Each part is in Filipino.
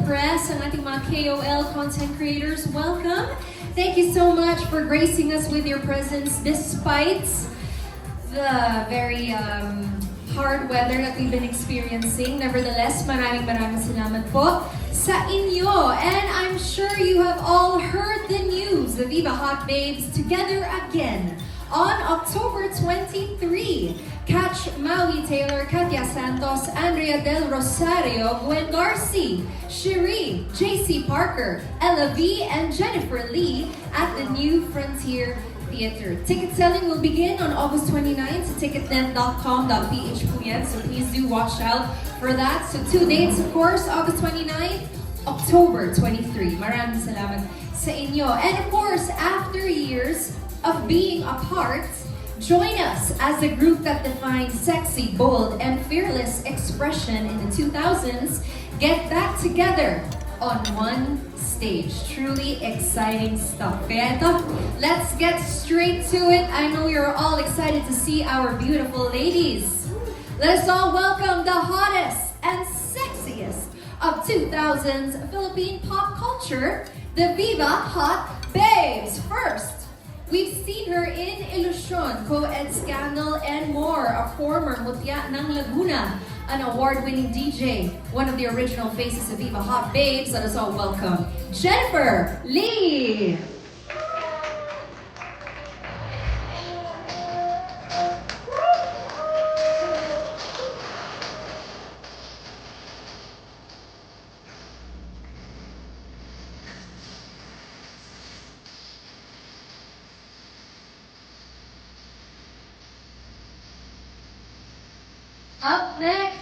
press, ang ating mga KOL content creators. Welcome. Thank you so much for gracing us with your presence despite the very hard weather that we've been experiencing. Nevertheless, maraming salamat po sa inyo. And I'm sure you have all heard the news. The Viva Hot Babes together again on October 23. Catch Maui Taylor, Katya Santos, Andrea Del Rosario, Gwen Garci, Cherie, JC Parker, Ella V, and Jennifer Lee at the New Frontier Theater. Ticket selling will begin on August 29th to ticketnet.com.ph po yan, so please do watch out for that. So 2 dates, of course, August 29th, October 23. Maraming salamat sa inyo. And of course, after years of being apart, join us as a group that defines sexy, bold, and fearless expression in the 2000s. Get back together on one stage. Truly exciting stuff. Kaya ito, let's get straight to it. I know you're all excited to see our beautiful ladies. Let us all welcome the hottest and sexiest of 2000s Philippine pop culture, the Viva Hot Babes. First, we've seen her in Ilusyon, Co-Ed Scandal, and more. A former Mutya ng Laguna, an award-winning DJ, one of the original faces of Viva Hot Babes. Let us all welcome Jennifer Lee. Up next,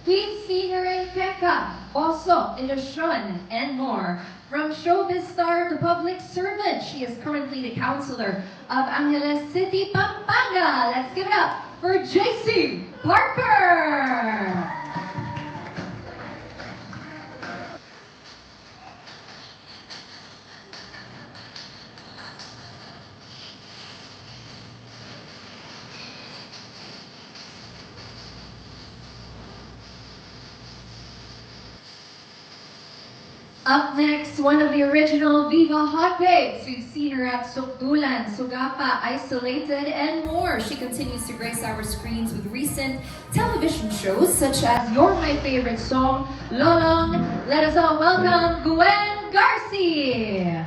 we've seen her in Pekka, also Ilusyon, and more. From showbiz star to public servant, she is currently the counselor of Angeles City, Pampanga. Let's give it up for JC Parker. Up next, one of the original Viva Hot Babes. We've seen her at Sukdulan, Sugapa, Isolated, and more. She continues to grace our screens with recent television shows such as You're My Favorite Song, Lolong. Let us all welcome Gwen Garci.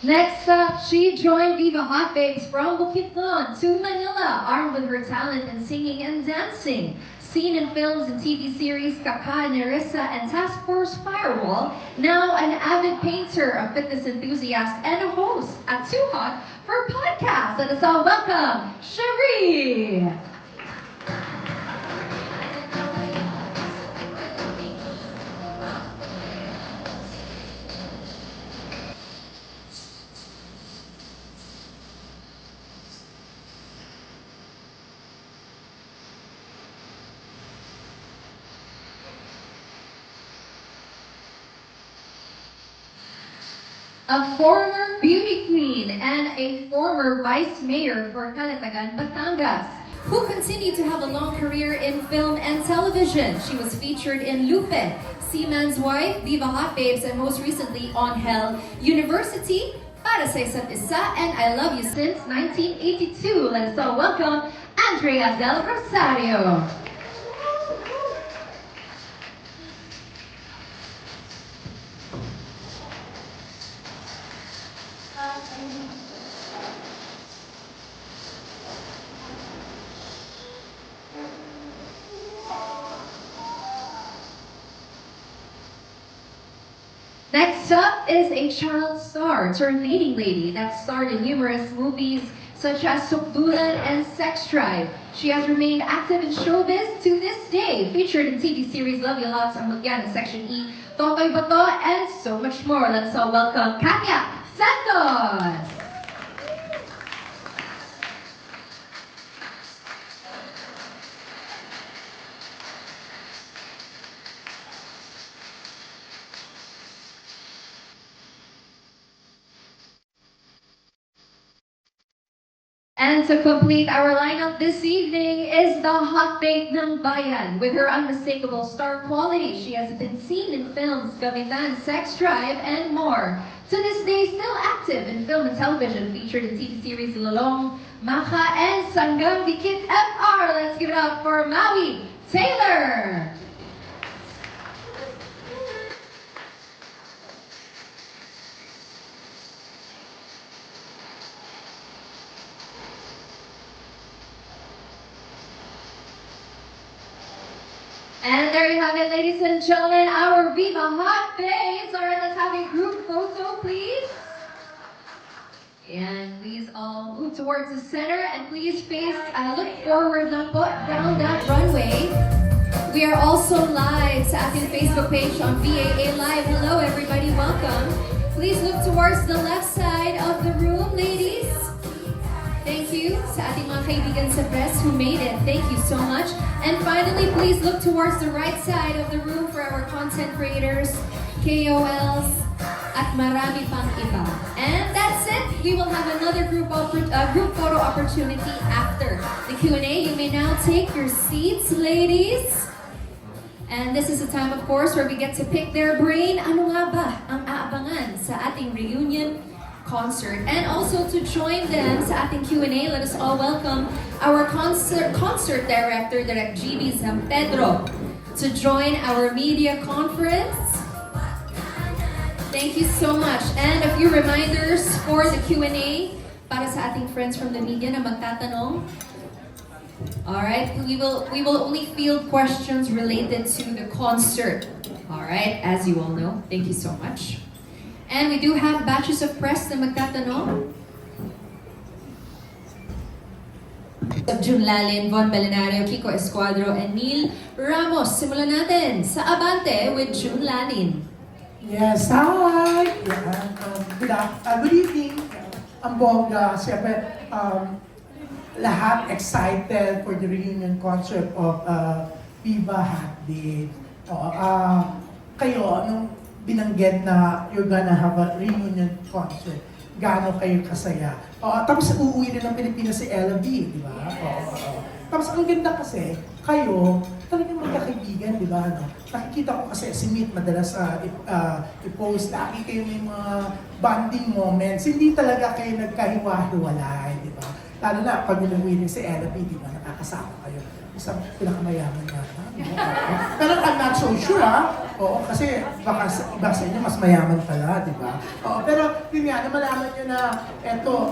Next up, she joined Viva Hot Babes from Bukidnon to Manila, armed with her talent in singing and dancing. Seen in films and TV series Kaka, Nerissa, and Task Force Firewall, now an avid painter, a fitness enthusiast, and a host at Too Hot for Podcast. Let us all welcome Cherie. A former beauty queen and a former vice mayor for Calatagan, Batangas, who continued to have a long career in film and television. She was featured in Lupe, Seaman's Wife, Viva Hot Babes, and most recently on Hell University, Para sa Isa't Isa, and I Love You since 1982. Let us all welcome Andrea Del Rosario. Next up is a child star turned leading lady that starred in numerous movies such as Sukdulan and Sex Drive. She has remained active in showbiz to this day, featured in TV series Love You Lots, Amagyan in Section E, Totoy Bato, and so much more. Let's all welcome Katya Santos! And to complete our lineup this evening is the hot bake ng bayan. With her unmistakable star quality, she has been seen in films Gavitan, Sex Drive, and more. To this day, still active in film and television, featured in TV series Lolong, Maka, and Sanggang Dikit FR. Let's give it up for Maui Taylor! And there you have it, ladies and gentlemen, our Viva Hot Babes. All right, let's have a group photo, please. And please all move towards the center and please face, look forward na po down that runway. We are also live sa ating Facebook page on VAA Live. Hello everybody, welcome. Please look towards the left side of the room, ladies. Thank you sa ating mga kaibigan sa press who made it. Thank you so much. And finally, please look towards the right side of the room for our content creators, KOLs, at marami pang iba. And that's it. We will have another group photo opportunity after the Q&A. You may now take your seats, ladies. And this is the time, of course, where we get to pick their brain. Ano nga ba ang aabangan sa ating reunion concert? And also to join them sa ating Q&A, let us all welcome our concert director, Direk GB San Pedro, to join our media conference. Thank you so much. And a few reminders for the Q&A para sa ating friends from the media na magtatanong. Alright, we will only field questions related to the concert. Alright, as you all know. Thank you so much. And we do have batches of press na magtatanong. June Lalin, Von Belenario, Kiko Escuadro, and Neil Ramos. Simulan natin sa Abante with June Lalin. Yes, hi! Good evening. Ang bongga, siyempre, lahat excited for the reunion concert of Viva Hot Day. Kayo, nung binanggit na you're gonna have a reunion concert, gaano kayo kasaya? Tapos uuwi rin ng Pilipinas si Ella B, di ba? Tapos ang ganda kasi, kayo, talagang magkakaibigan, di ba? No? Nakikita ko kasi si Meet madalas i-post, lagi kayo may mga bonding moments. Hindi talaga kayo nagkahiwa-hiwalay, di ba? Lalo na pag umuwi rin si Ella B, di ba? Nakakasama kayo. Isang pinakamayaman yata. Pero I'm not so sure, Oo, kasi baka iba sa inyo mas mayaman pala, di ba? Oo, pero yun nga, malaman nyo na eto,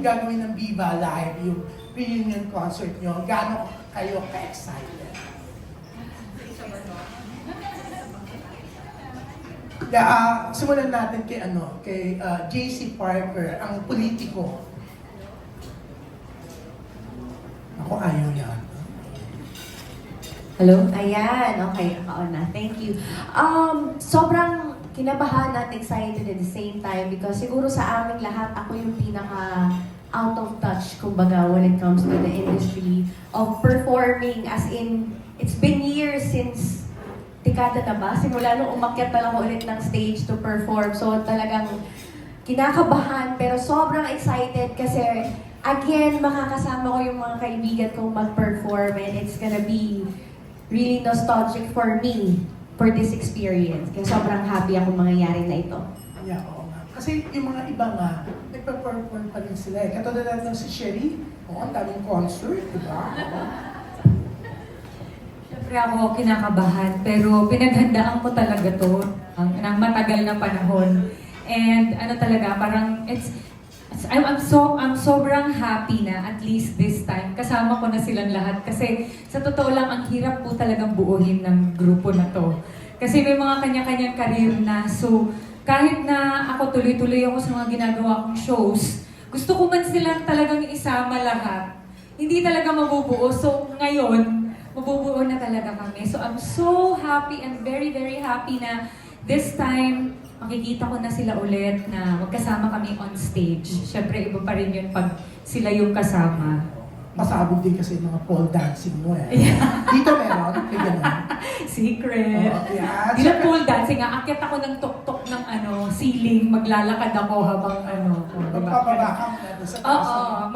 gagawin ng Viva Live, yung reunion concert nyo, gaano kayo ka-excited? Simulan natin kay JC Parker, ang politiko. Ako ayaw yan. Hello? Ayan, okay, nakauna. Thank you. Sobrang kinabahan at excited at the same time because siguro sa aming lahat, ako yung pinaka out of touch, kumbaga, when it comes to the industry of performing. As in, it's been years since dekada na ba? Simula nung umakyat na lang ulit ng stage to perform. So talagang kinakabahan pero sobrang excited kasi again, makakasama ko yung mga kaibigan kong mag-perform and it's gonna be really nostalgic for me for this experience. Kaya sobrang happy ako mangyayari na ito. Yeah, oo nga. Kasi yung mga iba nga, nagpa-perform pa rin sila eh. Katulad lang si Sherry, ang daming concert, di ba? Siyempre ako kinakabahan, pero pinaghandaan ko talaga to ng matagal na panahon. And talaga, parang I'm sobrang happy na at least this time kasama ko na silang lahat kasi sa totoo lang ang hirap po talagang buuhin ng grupo na to. Kasi may mga kanya-kanyang career na, so kahit na ako tuloy-tuloy ako sa mga ginagawa kong shows, gusto ko man silang talagang isama lahat. Hindi talaga mabubuo. So ngayon, mabubuo na talaga kami. So I'm so happy and very, very happy na this time, makikita ko na sila ulit na magkasama kami on stage. Siyempre, iba pa rin yun pag sila yung kasama. Pasabog din kasi yung mga pole dancing mo eh. Yeah. Dito meron, may ganun. Secret. Yeah. Di lang pole dancing, aakyat ako ng tok-tok ng ceiling, maglalakad ako habang diba? Magpapaba ka muna doon sa taas. Oo,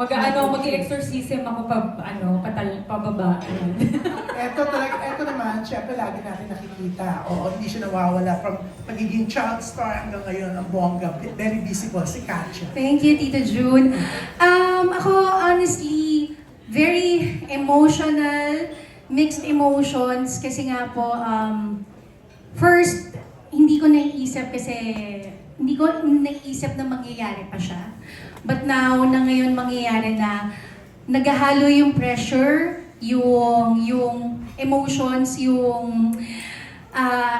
mag-exorcism ako pababa. Ito naman, syempre lagi natin nakikita. Oo, hindi siya nawawala from pagiging child star hanggang ngayon ang bongga. Very visible si Katya. Thank you, Tita June. Ako, honestly, very emotional, mixed emotions. Kasi nga po, first, hindi ko naiisip na mangyayari pa siya. But now, na ngayon mangyayari na, naghahalo yung pressure, yung emotions, yung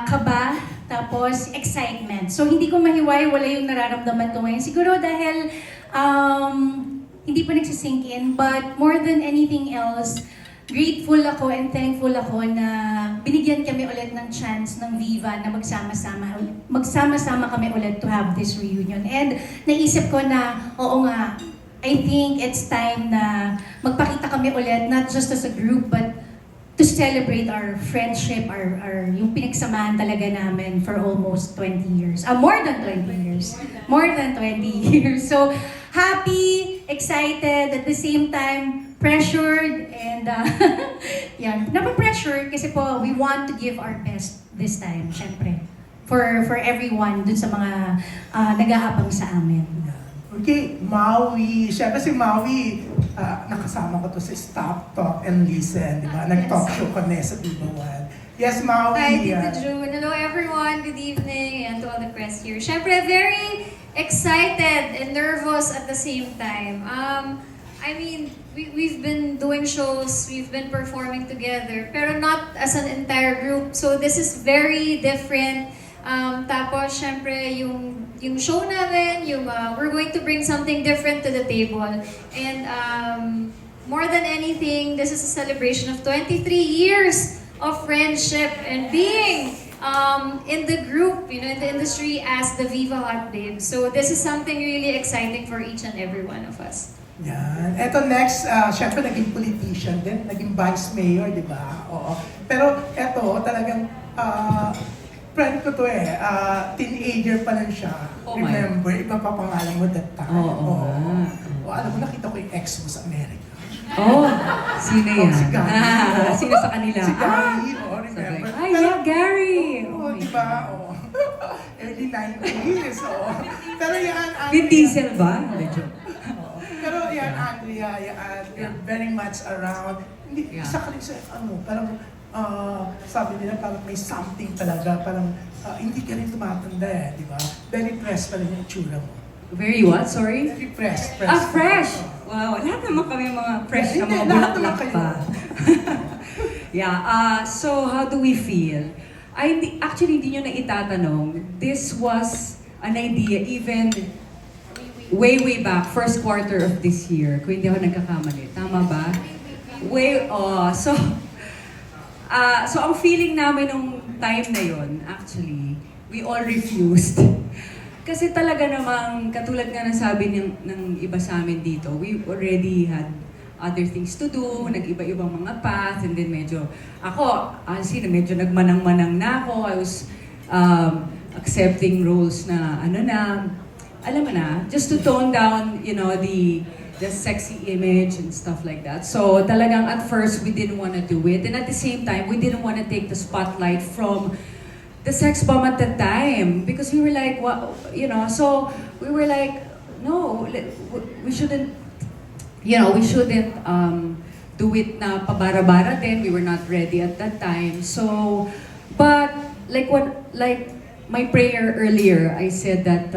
kaba, tapos excitement. So hindi ko wala yung nararamdaman ko ngayon. Siguro dahil hindi pa nagsisink in, but more than anything else, grateful ako and thankful ako na binigyan kami ulit ng chance ng Viva na magsama-sama kami ulit to have this reunion. And naisip ko na, oo nga, I think it's time na magpakita kami ulit, not just as a group, but to celebrate our friendship, yung pinagsamahan talaga namin for almost 20 years. More than 20 years. More than 20 years. So, happy, excited, at the same time, pressured, and yan. Napapressure kasi po, we want to give our best this time, syempre. For everyone dun sa mga nag-aabang sa amin. Okay, Maui. Siyempre si Maui, nakasama ko to sa Stop, Talk, and Listen. Di ba? Nag-talk show kami sa Viva One. Yes, Maui. Hi, Tita June. Hello, everyone. Good evening, and to all the press here. Syempre, very excited and nervous at the same time. I mean, we've been doing shows, we've been performing together, pero not as an entire group. So this is very different. Tapos, syempre, yung show namin, we're going to bring something different to the table. And more than anything, this is a celebration of 23 years of friendship and being in the group, in the industry as the Viva Hot Babes. So this is something really exciting for each and every one of us. Yan. Eto next, syempre naging politician din, naging vice mayor, di ba? Oo. Pero eto, talagang friend ko to teenager pa lang siya. Oh my. Remember, iba pa pangalan mo that time. Oo. Alam mo, nakita ko yung ex mo sa Amerika. Oh, sino yan? Si Gary. Sino sa kanila? Si Gary, remember. Ay, yeah, Gary! Oo, di ba? Oo. Early 90s, oo. Pero yan, Vin Diesel ba? Medyo. Pero yan, Andrea, you're very much around. Hindi, Yeah. isa ka rin sa, parang, sabi nila parang may something talaga, parang hindi ka rin tumatanda di ba? Very fresh pa rin yung itsura mo. Very what? Sorry? Very fresh. Fresh! Wow, lahat naman kami mga fresh na Hindi, mga lahat naman bulaklak kayo. pa. Yeah, so how do we feel? Actually, hindi nyo na itatanong. This was an idea even way back, first quarter of this year. Kung hindi ako nagkakamali. Tama ba? So ang feeling namin nung time na yon, actually, we all refused. Kasi talaga namang, katulad nga ng sabi ng iba sa amin dito, we already had other things to do, nag-iba-ibang mga path, and then ako, medyo nagmanang-manang na ako. I was accepting roles na, alam mo na, just to tone down, the sexy image and stuff like that. So talagang at first, we didn't want to do it. And at the same time, we didn't want to take the spotlight from the sex bomb at that time. Because we were like, so we were like, no, we shouldn't, we shouldn't do it na pabara-bara din. We were not ready at that time. So, but like my prayer earlier, I said that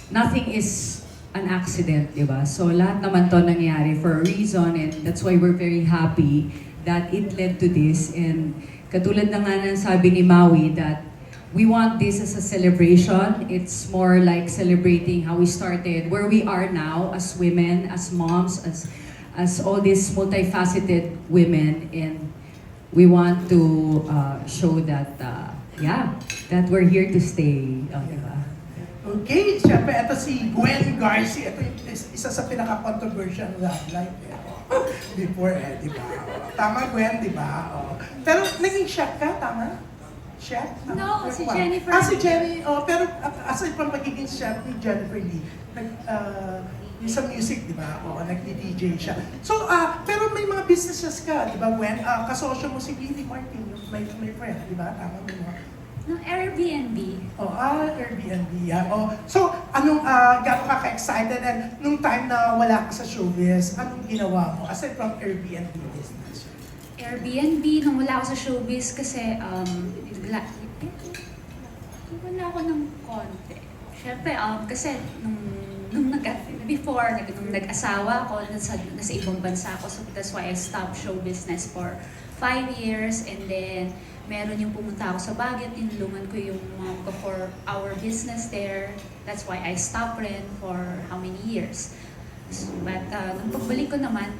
nothing is an accident, di ba? So lahat naman to nangyari for a reason, and that's why we're very happy that it led to this. And katulad na nga ng sabi ni Maui that we want this as a celebration. It's more like celebrating how we started, where we are now as women, as moms, as all these multifaceted women, and we want to show that that we're here to stay. Di ba? Okay, siyempre, ito si Gwen Garcia. Ito yung isa sa pinaka-controversial love life before, di ba? Tama, Gwen, di ba? Pero naging shock ka, tama? chef? No, si What? Jennifer. Si Jenny. Oh, pero aside from pagiging chef ni Jennifer Lee, yung sa music, di ba? Oo, nag-DJ siya. So, pero may mga businesses ka, di ba, Gwen? Kasosyo mo si Billy Martin, my friend, di ba? Tama mo mo. No, Airbnb. Airbnb, yan. So, gano'n ka ka-excited and nung time na wala ka sa showbiz, anong ginawa mo aside from Airbnb business? Airbnb, nung wala ako sa showbiz kasi wala ako ng konti. Siyempre, kasi nung nag-asawa ako, nasa ibang bansa ako, so that's why I stopped show business for 5 years, and then meron yung pumunta ako sa Baguio, tinulungan ko yung mom ko for our business there. That's why I stopped rin for how many years. But nung pagbalik ko naman,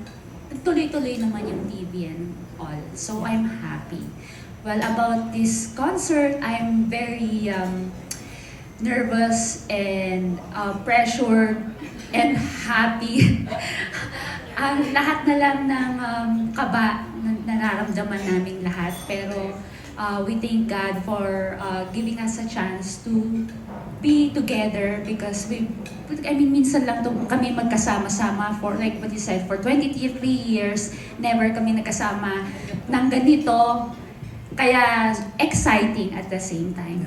tuloy-tuloy naman yung TV and all. So I'm happy. Well, about this concert, I'm very nervous and pressured and happy. Lahat na lang ng kaba na nararamdaman naming lahat. Pero we thank God for giving us a chance to be together because minsan lang kami magkasama-sama for, like what you said, for 23 years, never kami nagkasama ng ganito. Kaya exciting at the same time.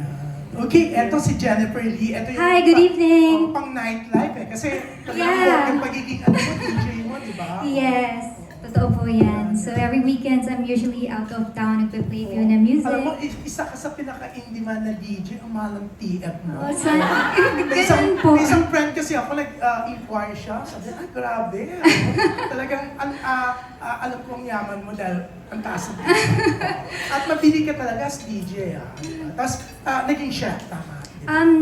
Okay, eto si Jennifer Lee. Eto yung Hi, good evening. Pang nightlife Kasi Yeah. yung pagiging DJ mo, di ba? Yes, totoo po yan. So every weekends, I'm usually out of town, nagpe-play ko ng music. Alam mo, isa ka sa pinaka-indie man na DJ, ang mahal ng TF mo. Oh, sana. May isang, Ganun po. may isang friend kasi ako, inquire siya. Sabi, ay grabe. Talagang, alam ko ang yaman mo dahil ang taas ng At mabili ka talaga as DJ. Tapos, naging chef, tama.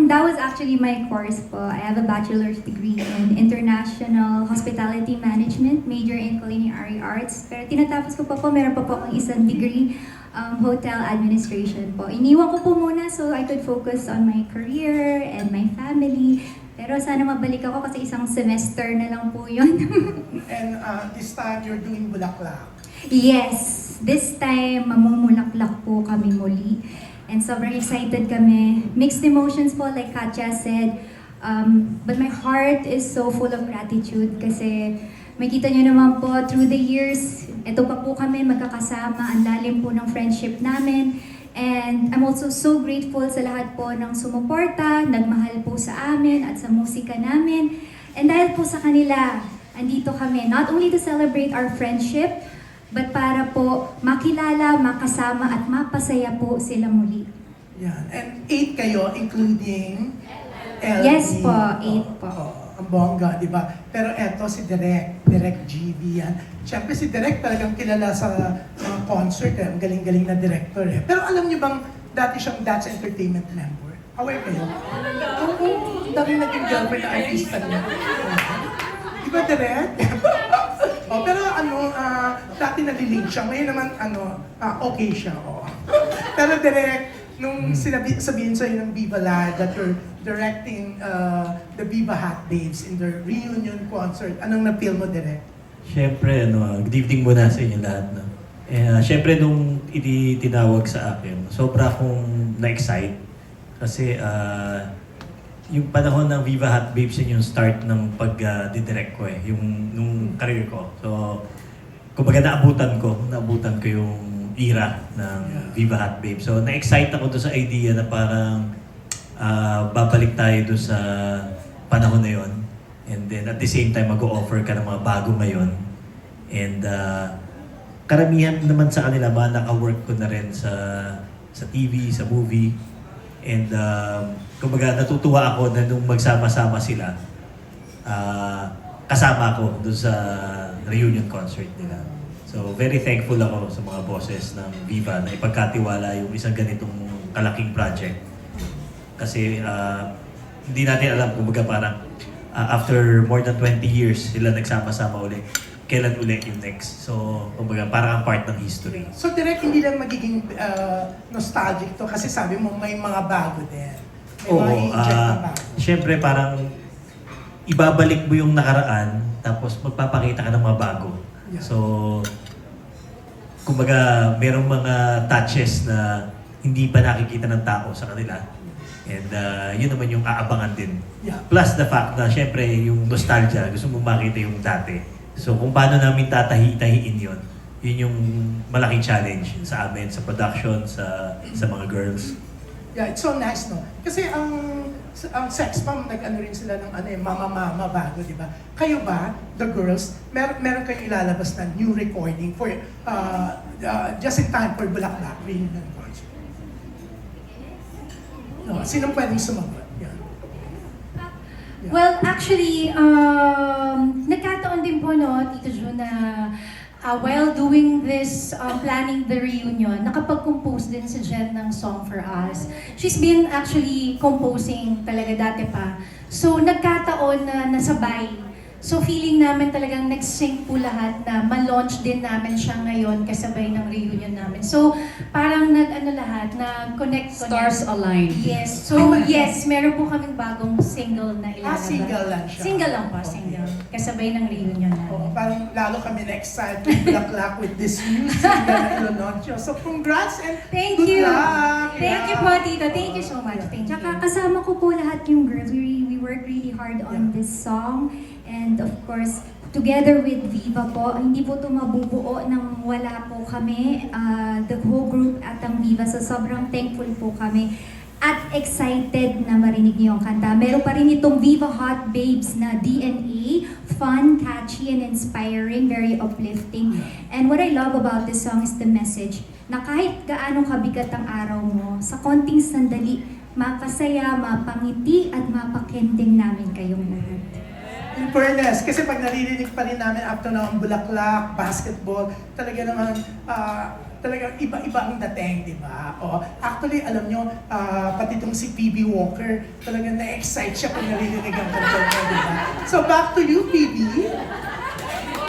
That was actually my course po. I have a bachelor's degree in International Hospitality Management, major in Culinary Arts. Pero tinatapos ko pa po, meron pa po akong isang degree, Hotel Administration po. Iniwan ko po muna so I could focus on my career and my family. Pero sana mabalik ako kasi isang semester na lang po yun. And this time, you're doing bulaklak. Yes, this time mamumulaklak po kami muli. And sobrang excited kami. Mixed emotions po, like Katja said. But my heart is so full of gratitude kasi makita nyo naman po, through the years, ito pa po kami magkakasama. Ang lalim po ng friendship namin. And I'm also so grateful sa lahat po ng sumuporta, nagmahal po sa amin at sa musika namin. And dahil po sa kanila, andito kami, not only to celebrate our friendship, but para po makilala, makasama at mapasaya po sila muli. Yan. And 8 kayo, including LD. Yes po, 8 po. Ang bongga, di ba? Pero eto si Direk GB yan. Siyempre si Direk talagang kilala sa mga concert Ang galing-galing na director Pero alam niyo bang dati siyang That's Entertainment member? Aware kayo? Oo, dami naging girlfriend na artista niya. Di ba, Direk? Pero dati nalilink siya. Ngayon naman, okay siya. Pero Direk, nung sabihin sa'yo ng Viva Live that you're directing the Viva Hot Babes in their reunion concert, anong na-feel mo, Direk? Siyempre, good evening muna sa inyo lahat. No? Siyempre, nung tinawag sa akin, sobra akong na-excite. Kasi yung panahon ng Viva Hot Babes yun yung start ng pag-direct ko nung career ko. So, kumbaga naabutan ko yung era ng Viva Hot Babes. So, na-excite ako doon sa idea na parang babalik tayo doon sa panahon na yun. And then at the same time, mag-o-offer ka ng mga bago ngayon. And karamihan naman sa kanila, naka-work ko na rin sa TV, sa movie. And kumbaga natutuwa ako na nung magsama-sama sila, kasama ako doon sa reunion concert nila. So very thankful ako sa mga bosses ng Viva na ipagkatiwala yung isang ganitong kalaking project. Kasi hindi natin alam, kumbaga parang after more than 20 years sila nagsama-sama ulit. Kailan ulit yung next? So, kumbaga, parang ang part ng history. So, Direk, hindi lang magiging nostalgic to kasi sabi mo may mga bago din. May mga i-inject na bago. Siyempre, parang ibabalik mo yung nakaraan tapos magpapakita ka ng mga bago. Yeah. So, kumbaga, merong mga touches na hindi pa nakikita ng tao sa kanila. And yun naman yung aabangan din. Yeah. Plus the fact na syempre yung nostalgia, gusto mong makita yung dati. So kung paano namin tatahi-tahiin yun, yun yung malaking challenge sa amin, sa production, sa mga girls. Yeah, it's so nice, no? Kasi ang sex bomb, nag-ano rin sila ng mama-mama bago, di ba? Kayo ba, the girls, meron kayong ilalabas na new recording for, just in time for Bulaklak reunion concert? No, sinong pwedeng sumagot? Yeah. Yeah. Well, actually, nagkataon din po, no, Tito Jun, na while doing this, planning the reunion, nakapag-compose din si Jen ng Song for Us. She's been actually composing talaga dati pa. So, nagkataon na nasabay. So, feeling namin talagang nag-sync po lahat na ma-launch din namin siya ngayon kasabay ng reunion namin. So, parang nag-ano lahat, na-connect. Stars aligned. Yes. So, yes, meron po kaming bagong single na ilalabas. Single lang siya. Single lang po, single. Kasabay ng reunion Oo, namin. parang lalo kami na-excite with Bulaklak with this new single na ilo-launch yun. So, congrats and Thank good you. luck! Thank you Yeah. po, Tito. Thank you so much. Thank you. Tsaka kasama ko po lahat yung girls. We worked really hard on this song. And of course, together with Viva po, hindi po ito mabubuo nang wala po kami, the whole group at ang Viva. So sobrang thankful po kami at excited na marinig niyo ang kanta. Meron pa rin itong Viva Hot Babes na DNA, fun, catchy, and inspiring, very uplifting. And what I love about this song is the message na kahit gaano kabigat ang araw mo, sa konting sandali, mapasaya, mapangiti, at mapakending namin kayong lahat. In fairness, kasi pag naririnig pa rin namin after ng Bulaklak, basketball, talaga naman, talagang iba-iba ang dating, di ba? O, actually, alam nyo, pati itong si PB Walker, talagang na-excite siya pag naririnig ang kanta niya, di ba? So back to you, PB.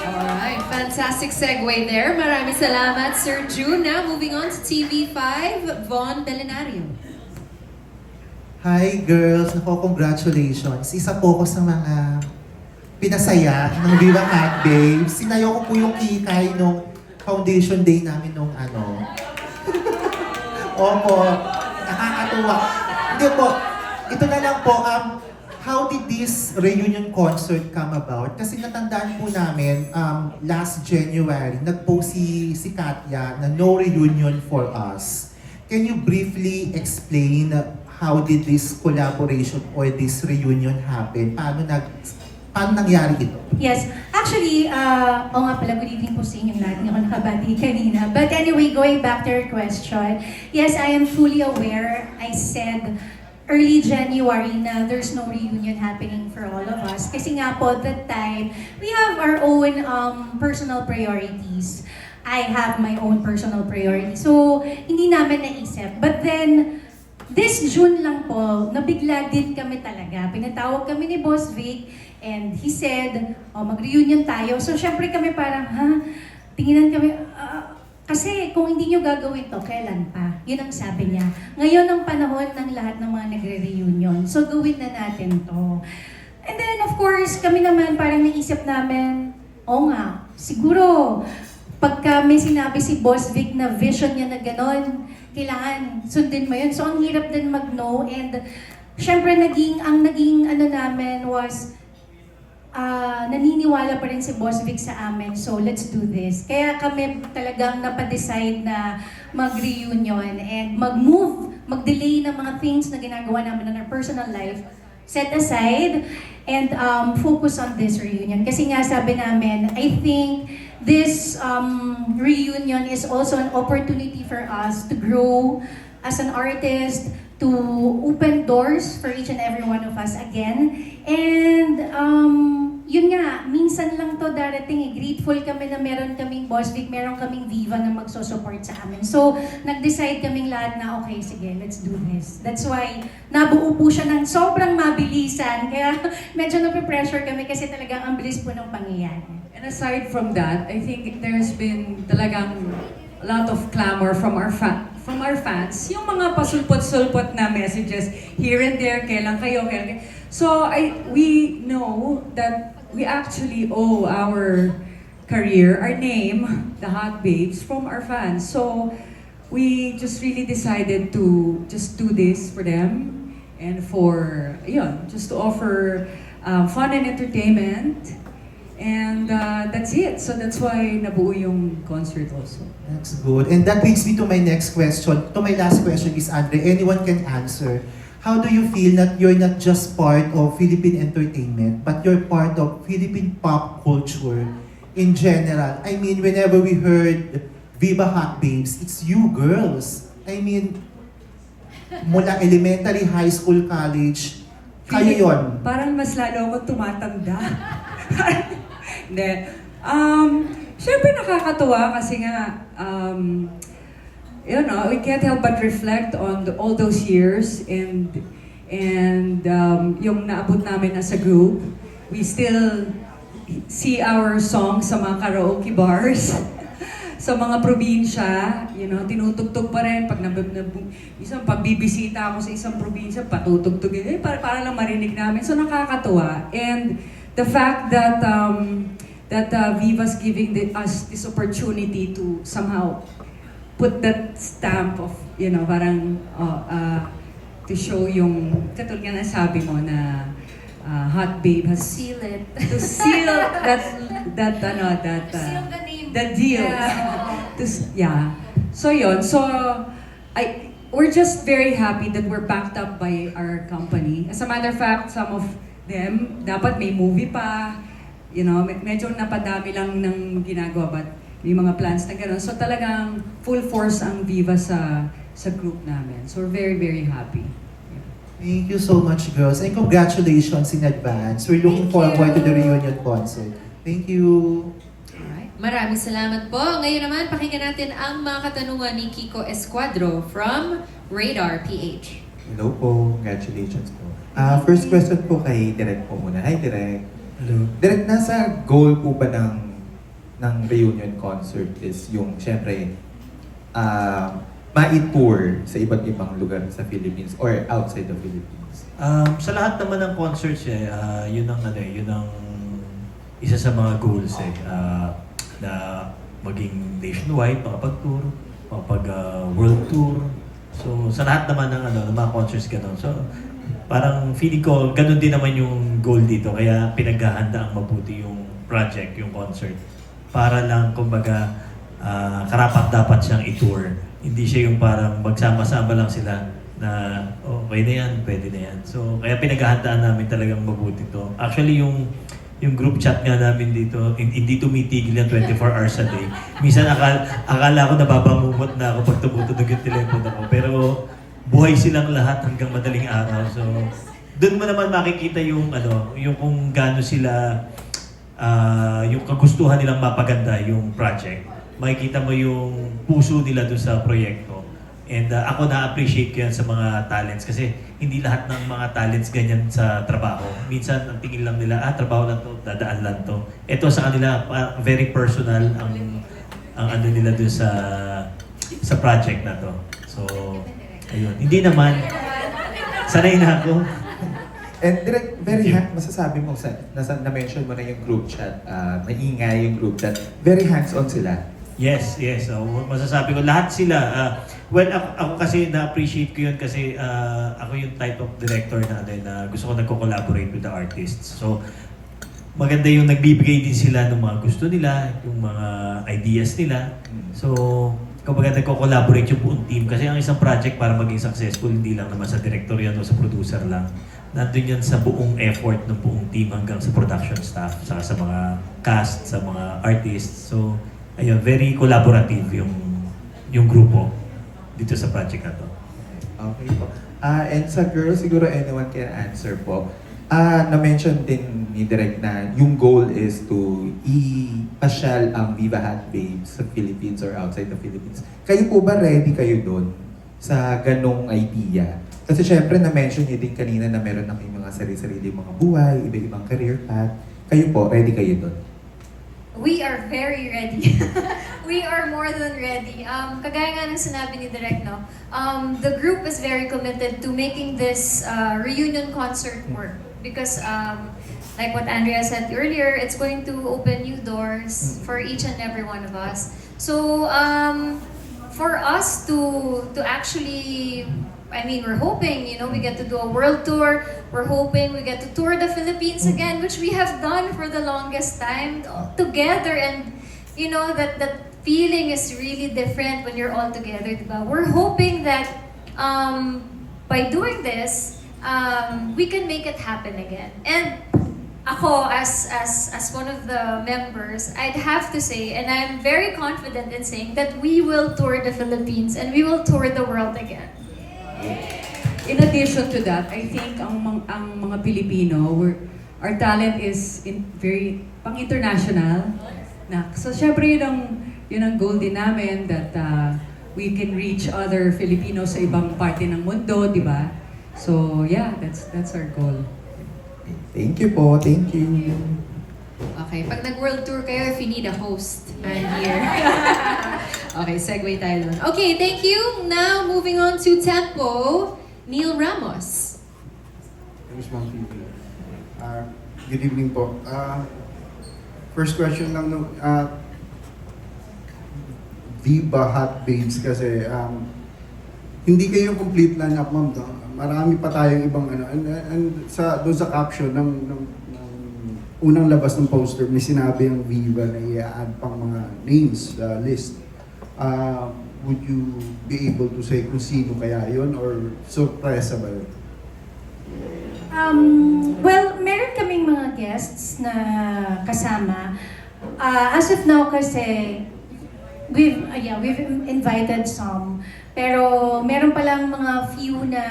Alright, fantastic segue there. Maraming salamat, Sir June. Now, moving on to TV5, Von Belenario. Hi girls, nako congratulations. Isa po ko sa mga pinasaya ng Viva Hot Babes. Sinayaw ko po yung kikay nung foundation day namin nung ano. Opo, nakakatuwa. Hindi po, ito na lang po, how did this reunion concert come about? Kasi natandaan po namin, last January, nag-post si Katya na no reunion for us. Can you briefly explain how did this collaboration or this reunion happen? Paano nangyari ito? Yes. Actually, oo nga pala, good evening po sa inyong lahat. Hindi ako nakabati kanina. But anyway, going back to your question, yes, I am fully aware. I said early January na there's no reunion happening for all of us. Kasi nga po, that time, we have our own personal priorities. I have my own personal priorities. So, hindi namin naisip. But then, this June lang po, nabigla din kami talaga. Pinatawag kami ni Boss Vic and he said, mag-reunion tayo. So syempre kami parang, tinginan kami, kasi kung hindi nyo gagawin to, kailan pa? Yun ang sabi niya. Ngayon ang panahon ng lahat ng mga nagre-reunion. So gawin na natin to. And then of course, kami naman parang naisip namin, nga, siguro, pagka may sinabi si Boss Vic na vision niya na gano'n, kailangan sundin mo yun. So, ang hirap din mag-no. And, syempre, ang naging ano namin was, naniniwala pa rin si Boss Vic sa amin. So, let's do this. Kaya kami talagang napadecide na mag-reunion and mag-move, mag-delay ng mga things na ginagawa namin in our personal life. Set aside and focus on this reunion. Kasi nga sabi namin, I think this reunion is also an opportunity for us to grow as an artist, to open doors for each and every one of us again. And yun nga, minsan lang to darating. Grateful kami na meron kaming Boss Vic, meron kaming Viva na magsusupport sa amin. So, nag-decide kaming lahat na, okay, sige, let's do this. That's why, nabuo po siya ng sobrang mabilisan. Kaya medyo nape-pressure kami kasi talagang ang bilis po ng pangyayari. And aside from that, I think there's been talagang a lot of clamor from our fans. Yung mga pasulpot-sulpot na messages here and there, kailan kayo. So we know that we actually owe our career, our name, the Hot Babes, from our fans. So we just really decided to just do this for them and for, just to offer fun and entertainment. And that's it. So that's why nabuo yung concert also. That's good. And that brings me to my next question. To my last question is, Andre, anyone can answer. How do you feel that you're not just part of Philippine entertainment, but you're part of Philippine pop culture in general? I mean, whenever we heard Viva Hot Babes, it's you girls. I mean, mula elementary, high school, college, kayo yon. Parang mas lalo ako tumatanda. Hindi. Syempre nakakatuwa kasi nga, we can't help but reflect on all those years and yung naabot namin as a group. We still see our songs sa mga karaoke bars. Sa mga probinsya, tinutugtog pa rin. Pag isang pagbibisita ako sa isang probinsya, patutugtugin. Para lang marinig namin. So nakakatuwa. And the fact that Viva's giving us this opportunity to somehow put that stamp of, to show yung, katulad nga nasabi mo na Hot Babe has Seal it. to seal Seal the name. the deal. Yeah. So yun. So we're just very happy that we're backed up by our company. As a matter of fact, some of them dapat may movie pa. Medyo napadami lang ng ginagawa, but may mga plans na gano'n. So talagang full force ang Viva sa group namin. So we're very, very happy. Thank you so much, girls. And congratulations in advance. We're looking forward to the reunion concert. Thank you. Alright. Maraming salamat po. Ngayon naman, pakinggan natin ang mga katanungan ni Kiko Escuadro from Radar PH. Hello po, congratulations po. First question po kay Direk po muna. Hi Direk. Hello. Direk, nasa goal po ba ng reunion concert is yung syempre ma-tour sa iba't ibang lugar sa Philippines or outside the Philippines? Sa lahat naman ng concerts yun ang isa sa mga goals na maging nationwide, makapag-tour, makapag-world tour. So sa lahat naman ng mga concerts ganun. So parang feeling ko ganun din naman yung goal dito, kaya pinaghahanda ang mabuti yung project, yung concert. Para lang kumbaga karapat-dapat siyang i-tour. Hindi siya yung parang magsama-sama lang sila na okay na yan, pwede na yan. So, kaya pinaghahandaan namin talagang mabuti to. Actually, yung group chat nga namin dito, hindi tumitigil yan 24 hours a day. Minsan akala ko nababamumot na ako pag tumutunog yung telepono ko. Pero buhay silang lahat hanggang madaling araw. So, doon mo naman makikita yung kung gaano sila, yung kagustuhan nilang mapaganda yung project. Makikita mo yung puso nila doon sa proyekto. And ako na-appreciate ko yan sa mga talents kasi hindi lahat ng mga talents ganyan sa trabaho. Minsan ang tingin lang nila, trabaho lang to, dadaan lang to. Ito sa kanila, very personal ang nila doon sa project na to. So, ayun. Hindi naman. Sanay na ako. And Direk, masasabi mo na-mention mo na yung group chat, maingay yung group chat, very hands-on sila. Yes. Masasabi ko, lahat sila. Well, ako kasi na-appreciate ko yun kasi ako yung type of director na gusto ko nagko-collaborate with the artists. So, maganda yung nagbibigay din sila ng mga gusto nila, yung mga ideas nila. So, kapag nagko-collaborate yung buong team, kasi ang isang project para maging successful, hindi lang naman sa director yan o sa producer lang. Nandun yan sa buong effort ng buong team hanggang sa production staff, sa mga cast, sa mga artists. So, ayun, very collaborative yung grupo dito sa project na to. Okay po. And sa girls, siguro anyone can answer po. Na-mention din ni Direk na yung goal is to i-pasyal ang Viva Hot Babes sa Philippines or outside the Philippines. Kayo po ba ready kayo doon sa ganong idea? Kasi syempre na-mention niyo din kanina na meron na kayong mga sarili-sarili mga buhay, iba-ibang career path. Kayo po, ready kayo doon? We are very ready. We are more than ready. Kagaya nga ng sinabi ni Direk, no? The group is very committed to making this reunion concert work. Because like what Andrea said earlier, it's going to open new doors for each and every one of us. So for us to actually, I mean, we're hoping, you know, we get to do a world tour. We're hoping we get to tour the Philippines again, which we have done for the longest time together. And, you know, that feeling is really different when you're all together, diba? We're hoping that by doing this, we can make it happen again. And ako, as one of the members, I'd have to say, and I'm very confident in saying, that we will tour the Philippines and we will tour the world again. In addition to that, I think ang mga Pilipino, our talent is very pang-international. So syempre yun ang goal din namin, that we can reach other Filipinos sa ibang parte ng mundo, di ba? So yeah, that's our goal. Thank you po, thank you. Okay, pag nag-world tour kayo, if you need a host, I'm here. Okay, segue tayo dun. Okay, thank you. Now, moving on to Tempo, Neil Ramos. Thanks, Ma'am Phoebe. Good evening po. First question lang, no, Viva Hot Babes kasi hindi kayo yung complete lineup, ma'am. No? Marami pa tayong ibang ano. And doon sa caption ng unang labas ng poster, may sinabi ang Viva na i-add pang mga names sa list. Would you be able to say kung sino kaya yun or surpresa ba yun? Well, meron kaming mga guests na kasama. As of now kasi, we've invited some, pero meron palang mga few na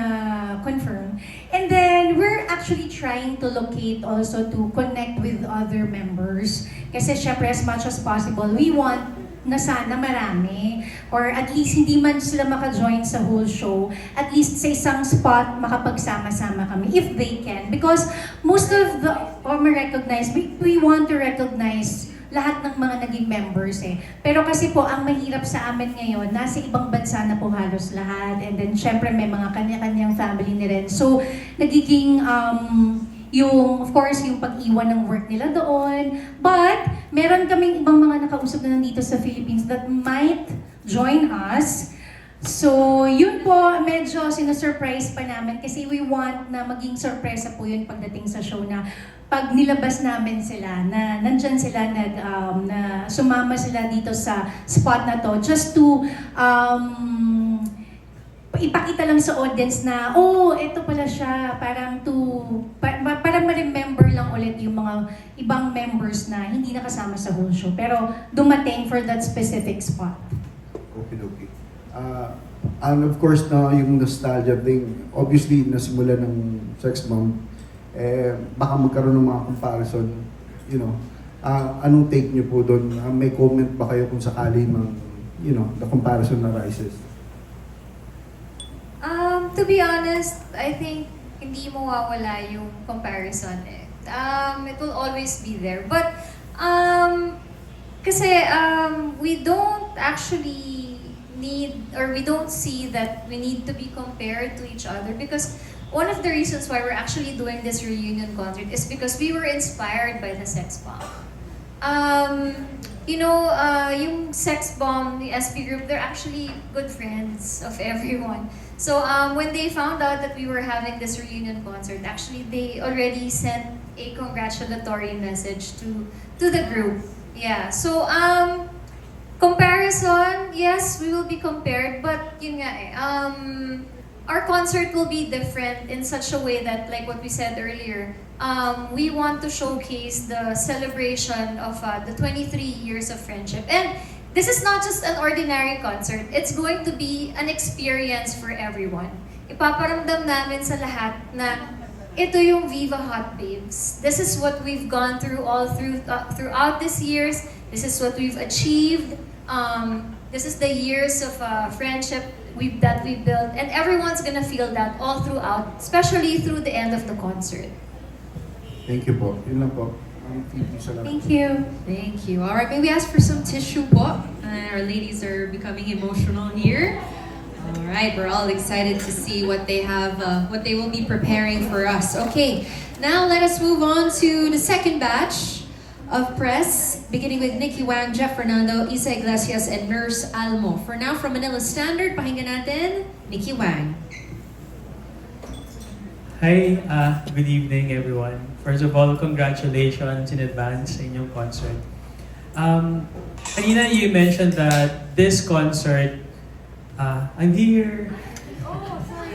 confirm. And then, we're actually trying to locate also to connect with other members. Kasi syempre, as much as possible, we want na sana marami, or at least hindi man sila maka-join sa whole show, at least sa isang spot makapagsama-sama kami, if they can. Because most of the recognize, we want to recognize lahat ng mga naging members eh. Pero kasi po, ang mahirap sa amin ngayon, nasa ibang bansa na po halos lahat, and then syempre may mga kanya-kanyang family ni rin. So, nagiging of course, yung pag-iwan ng work nila doon. But, meron kaming ibang mga nakausap na nandito sa Philippines that might join us. So, yun po, medyo sinusurprise pa namin kasi we want na maging sorpresa po yun pagdating sa show na pag nilabas namin sila, na nandyan sila, na sumama sila dito sa spot na to just to ipakita lang sa audience na, oh, ito pala siya, parang para ma-remember lang ulit yung mga ibang members na hindi nakasama sa whole show, pero dumating for that specific spot. Okay. And of course, na yung nostalgia thing, obviously, nasimula ng Sex Bomb, baka magkaroon ng mga comparison, you know. Anong take niyo po doon? May comment ba kayo kung sakali the comparison na rises? To be honest, I think hindi mawawala yung comparison eh. It will always be there. But, kasi we don't actually need, or we don't see that we need to be compared to each other, because one of the reasons why we're actually doing this reunion concert is because we were inspired by the Sex Bomb. Yung Sex Bomb, the SP group, they're actually good friends of everyone. So when they found out that we were having this reunion concert, actually they already sent a congratulatory message to the group. Yeah. So comparison, yes, we will be compared, but yun nga eh, our concert will be different in such a way that, like what we said earlier, we want to showcase the celebration of the 23 years of friendship. And this is not just an ordinary concert. It's going to be an experience for everyone. Ipaparamdam namin sa lahat na ito yung Viva Hot Babes. This is what we've gone through throughout these years. This is what we've achieved. This is the years of friendship that we built. And everyone's gonna feel that all throughout, especially through the end of the concert. Thank you po. Yun lang po. Salamat. Thank you. Thank you. All right, may we ask for some tissue po? Our ladies are becoming emotional here. All right, we're all excited to see what they have, what they will be preparing for us. Okay, now let us move on to the second batch. of press, beginning with Nikki Wang, Jeff Fernando, Isa Iglesias, and Nurse Almo. For now, from Manila Standard, pakinggan natin, Nikki Wang. Hi, good evening everyone. First of all, congratulations in advance sa inyong concert. Kanina you mentioned that this concert, I'm here. Oh, sorry.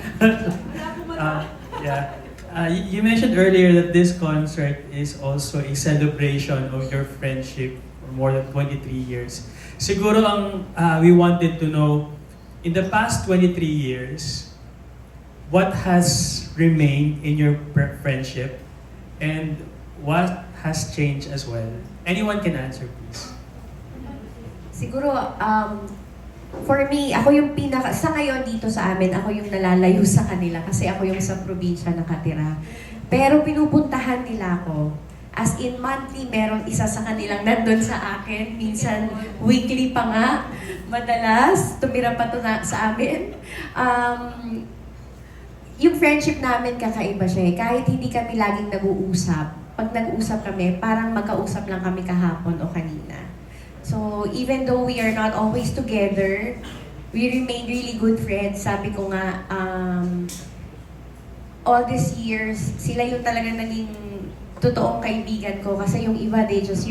You mentioned earlier that this concert is also a celebration of your friendship for more than 23 years. Siguro we wanted to know, in the past 23 years, what has remained in your friendship and what has changed as well? Anyone can answer, please. Siguro, for me, ako yung sa ngayon dito sa amin, ako yung nalalayo sa kanila kasi ako yung sa probinsya nakatira. Pero pinupuntahan nila ako. As in monthly, meron isa sa kanilang nandun sa akin. Minsan, weekly pa nga. Madalas, tumira pa to sa amin. Yung friendship namin kakaiba siya eh. Kahit hindi kami laging nag-uusap, pag nag-uusap kami, parang magkausap lang kami kahapon o kanina. So, even though we are not always together, we remain really good friends. Sabi ko nga, all these years, sila yung talaga naging totoong kaibigan ko. Kasi yung iba, they just,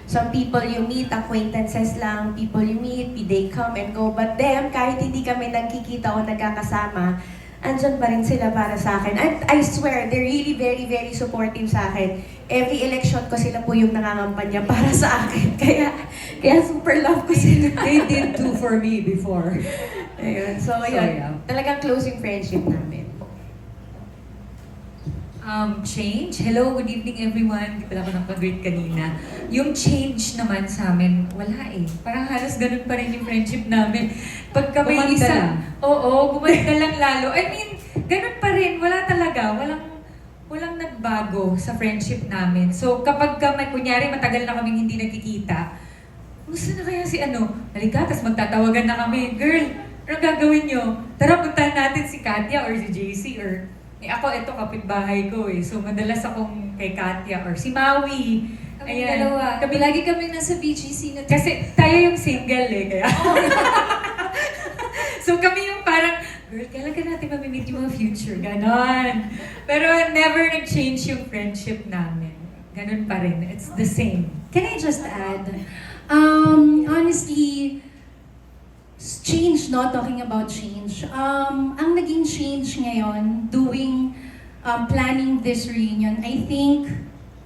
some people you meet, acquaintances lang, people you meet, they come and go. But them, kahit hindi kami nagkikita o nagkakasama, andyan pa rin sila para sa akin. And I swear, they're really very, very supportive sa akin. Every election ko sila po yung nangangampanya para sa akin. Kaya super love ko sila. They did too for me before. Ayun. So, yun. Talagang closing friendship namin. Change. Hello, good evening everyone. Hindi pala ako nagpag-greet kanina. Yung change naman sa amin, wala eh. Parang halos ganun pa rin yung friendship namin. Pagka may Bumanda isa, lang. oo, bumanda lang lalo. I mean, ganun pa rin. Wala talaga. Walang nagbago sa friendship namin. So kapag kunyari matagal na kaming hindi nagkikita, gusto na kaya si halika, tas magtatawagan na kami, girl, anong gagawin nyo? Tara, puntahan natin si Katya or si JC or ako, ito kapitbahay ko eh. So, madalas akong kay Katya or si Maui. Kami dalawa. Lagi kami nasa BGC na Kasi tayo yung single eh, kaya. So, kami yung parang, girl, kailan ka natin mamimit yung mga future? Ganon. Pero never nag-change yung friendship namin. Ganon pa rin. It's the same. Can I just add? Honestly, change, no? Talking about change. Ang naging change ngayon, planning this reunion, I think,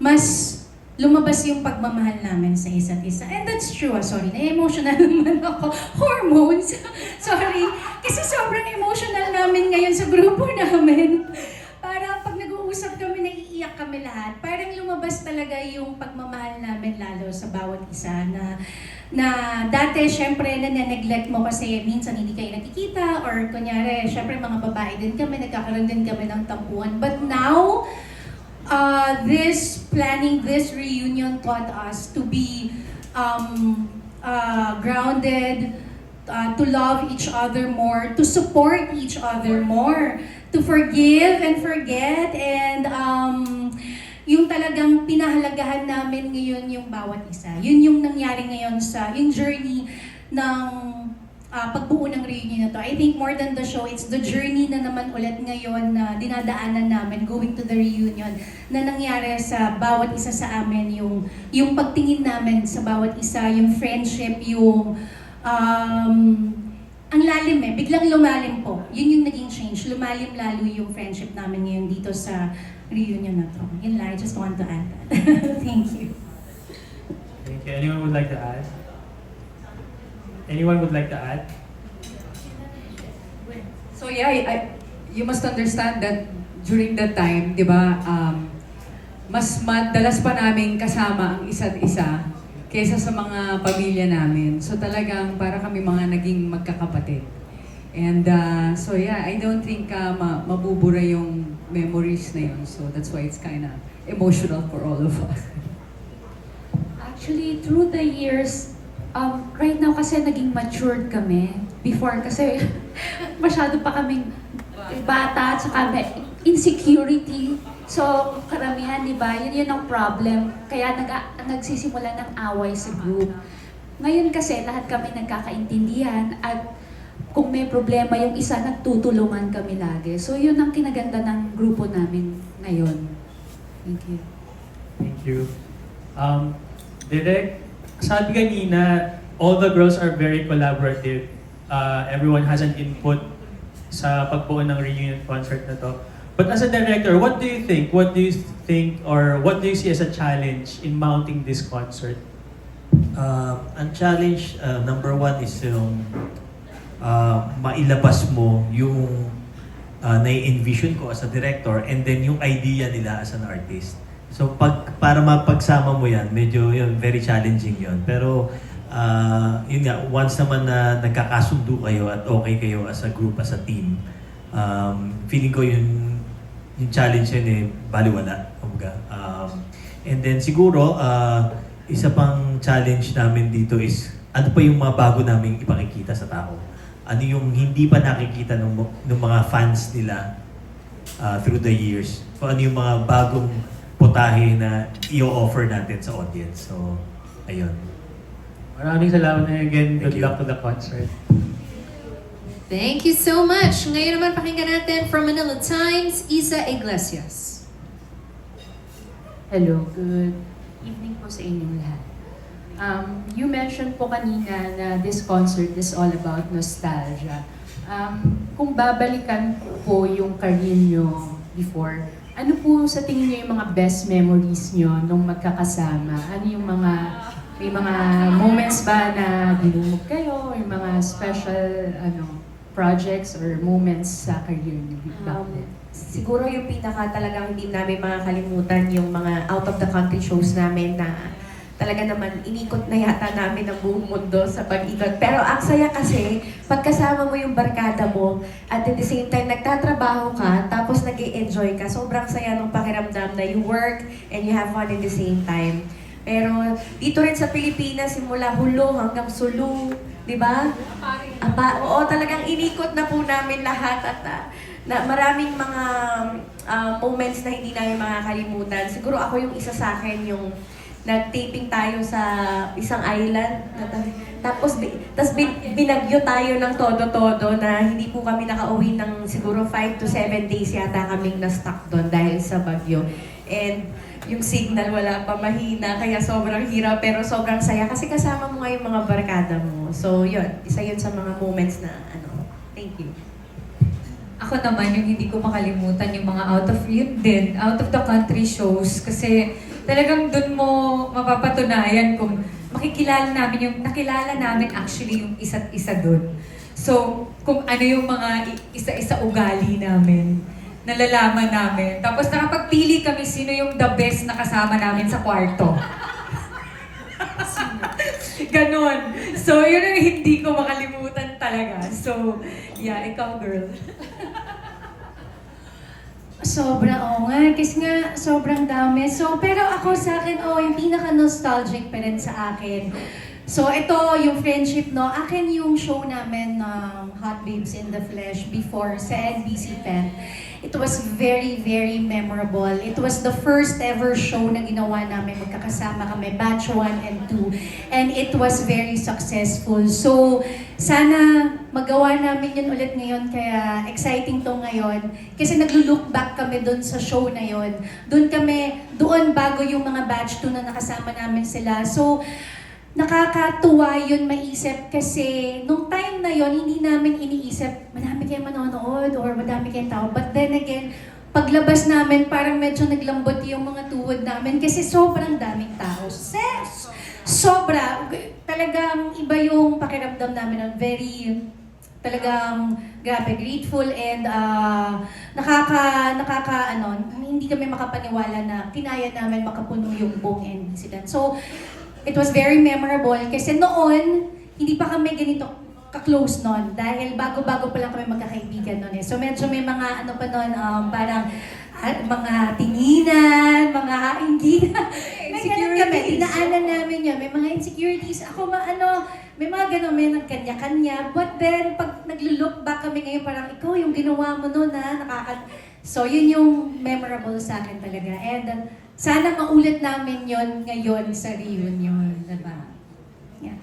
mas lumabas yung pagmamahal namin sa isa't isa. And that's true, sorry, na-emotional naman ako. Hormones. Sorry. Kasi sobrang emotional namin ngayon sa grupo namin. Para pag nag-uusap kami, naiiyak kami lahat. Parang lumabas talaga yung pagmamahal namin lalo sa bawat isa na dati, syempre, neglect mo kasi minsan hindi kayo nakikita or kunyari, syempre, mga babae din kami, nagkakaroon din kami ng tampuan. But now, this reunion taught us to be grounded, to love each other more, to support each other more, to forgive and forget, and yung talagang pinahalagahan namin ngayon yung bawat isa. Yun yung nangyari ngayon yung journey ng pagbuo ng reunion na to. I think more than the show, it's the journey na naman ulit ngayon na dinadaanan namin going to the reunion na nangyari sa bawat isa sa amin, yung pagtingin namin sa bawat isa, yung friendship, yung ang lalim biglang lumalim po. Yun yung naging change. Lumalim lalo yung friendship namin ngayon dito sa reunion na to. Yun lang, I just want to add that. Thank you. Thank you. Anyone would like to add? Anyone would like to add? So yeah, you must understand that during that time, di ba, mas madalas pa namin kasama ang isa't isa kaysa sa mga pamilya namin. So talagang para kami mga naging magkakapatid. And so yeah, I don't think mabubura yung memories na yun. So that's why it's kind of emotional for all of us. Actually, through the years, right now kasi naging matured kami. Before kasi masyado pa kaming bata, tsaka insecurity. So, karamihan, di ba, yun ang problem. Kaya nagsisimula ng away sa group. Ngayon kasi, lahat kami nagkakaintindihan at kung may problema yung isa, nagtutulungan kami lagi. So, yun ang kinaganda ng grupo namin ngayon. Thank you. Thank you. Direk, sabi kanina, all the girls are very collaborative. Everyone has an input sa pagbuo ng reunion concert na to. But as a director, what do you think? What do you think or what do you see as a challenge in mounting this concert? Ang challenge, number one is yung mailabas mo yung nai-envision ko as a director and then yung idea nila as an artist. So para mapagsama mo yan, medyo yun, very challenging yun. Pero yun nga, once naman na nagkakasundo kayo at okay kayo as a group, as a team, feeling ko yung challenge yun baliwala. And then siguro, isa pang challenge namin dito is ano pa yung mga bago naming ipakikita sa tao. Ano yung hindi pa nakikita ng mga fans nila through the years. So ano yung mga bagong putahe na i-offer natin sa audience. So, ayun. Maraming salamat na again. Good Thank you. luck to the concert. Thank you so much. Ngayon naman pakinggan natin from Manila Times, Isa Iglesias. Hello, good evening po sa inyong lahat. You mentioned po kanina na this concert is all about nostalgia. Kung babalikan po yung career nyo before, ano po sa tingin nyo yung mga best memories nyo nung magkakasama? Ano yung may mga moments ba na dinumog kayo? Yung mga special projects or moments sa career nyo back then? Siguro yung pinaka talagang hindi namin makakalimutan yung mga out of the country shows namin na talaga naman inikot na yata namin ang buong mundo sa pag-ikot. Pero ang saya kasi, pagkasama mo yung barkada mo at at the same time nagtatrabaho ka, tapos nag-i-enjoy ka, sobrang saya nung pakiramdam na you work and you have fun at the same time. Pero dito rin sa Pilipinas, simula Hulo hanggang Sulu, di ba? Oo, talagang inikot na po namin lahat at na maraming mga moments na hindi namin makakalimutan. Siguro ako yung isa sa akin yung nag-taping tayo sa isang island. Tapos binagyo tayo ng todo-todo na hindi po kami nakauwi ng siguro 5 to 7 days yata kaming na-stuck doon dahil sa bagyo. And yung signal wala pa, mahina, kaya sobrang hirap pero sobrang saya kasi kasama mo nga yung mga barkada mo. So yun, isa yun sa mga moments na thank you. Ako naman, yung hindi ko makalimutan yung mga out of the country shows kasi talagang dun mo mapapatunayan kung nakilala namin actually yung isa't isa dun. So, kung ano yung mga isa-isa ugali namin, nalalaman namin. Tapos nakapagpili kami sino yung the best na kasama namin sa kwarto. Ganon. So, yun ang hindi ko makalimutan talaga. So, yeah, ikaw girl. Sobrang, nga. Kasi nga, sobrang dami. So, pero ako sa akin, yung pinaka-nostalgic pa rin sa akin. So, ito, yung friendship, no? Akin yung show namin ng Hot Babes in the Flesh before sa NBC Pen. It was very, very memorable. It was the first ever show na ginawa namin. Magkakasama kami, batch 1 and 2. And it was very successful. So, sana magawa namin yun ulit ngayon. Kaya exciting to ngayon. Kasi naglo-look back kami doon sa show na yun. Doon bago yung mga batch 2 na nakasama namin sila. So, nakakatuwa yun maisip kasi nung time na yun, hindi namin iniisip madami kayong manonood or madami kayong tao. But then again, paglabas namin, parang medyo naglambot yung mga tuhod namin kasi sobrang daming tao. Sobra! Talagang iba yung pakiramdam namin nun. Very, talagang grabe, grateful and hindi kami makapaniwala na kinaya namin makapuno yung buong incident. So, it was very memorable kasi noon, hindi pa kami ganito ka-close noon dahil bago-bago pa lang kami magkakaibigan noon eh. So medyo may mga parang mga tinginan, mga ingginan. May ganun kami, dinaanan namin yun. May mga insecurities. Ako may mga ganun, may nagkanya-kanya. But then, pag naglo-look back kami ngayon, parang ikaw yung ginawa mo noon So, yun yung memorable sa akin talaga. And sana maulit namin yon ngayon sa reunion, diba? Yeah.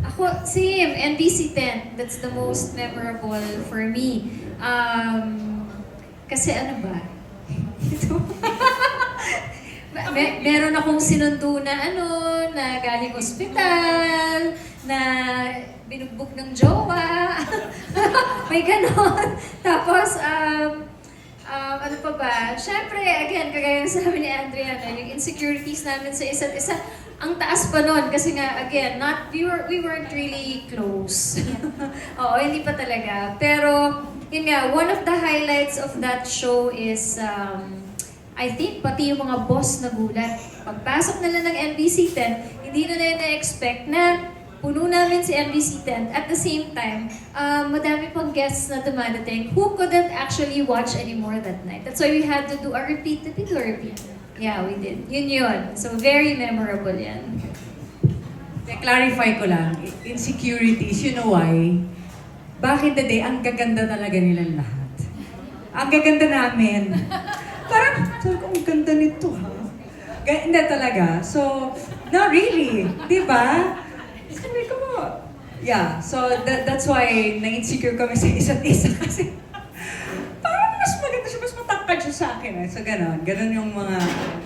Ako, same, NBC 10. That's the most memorable for me. Kasi ano ba? Ito. Meron akong sinundo na na galing ospital, na binugbog ng jowa. May ganon. Tapos, ano pa ba? Siyempre, again, kagaya ng sabi ni Andrea, yung insecurities namin sa isa't isa, ang taas pa nun. Kasi nga, again, we weren't really close. Oo, hindi pa talaga. Pero, yun nga, one of the highlights of that show is, I think, pati yung mga boss na gulat. Pagpasok nila ng NBC 10, hindi na na-expect na puno namin si NBC 10. At the same time, madami pang guests na dumadating who couldn't actually watch anymore that night. That's why we had to do a repeat. Yeah, we did. Yun. So, very memorable yan. Clarify ko lang, insecurities, you know why? Back in the day, ang gaganda talaga nilang lahat. Ang gaganda namin. Parang, sabi ko, ang ganda nito ha. Hindi talaga. So, no, really. Di ba? Sabi ko, yeah. So, that's why na-insecure kami sa isa't isa kasi parang mas maganda siya, mas matangkad siya sa akin. So, ganon. Ganon yung mga,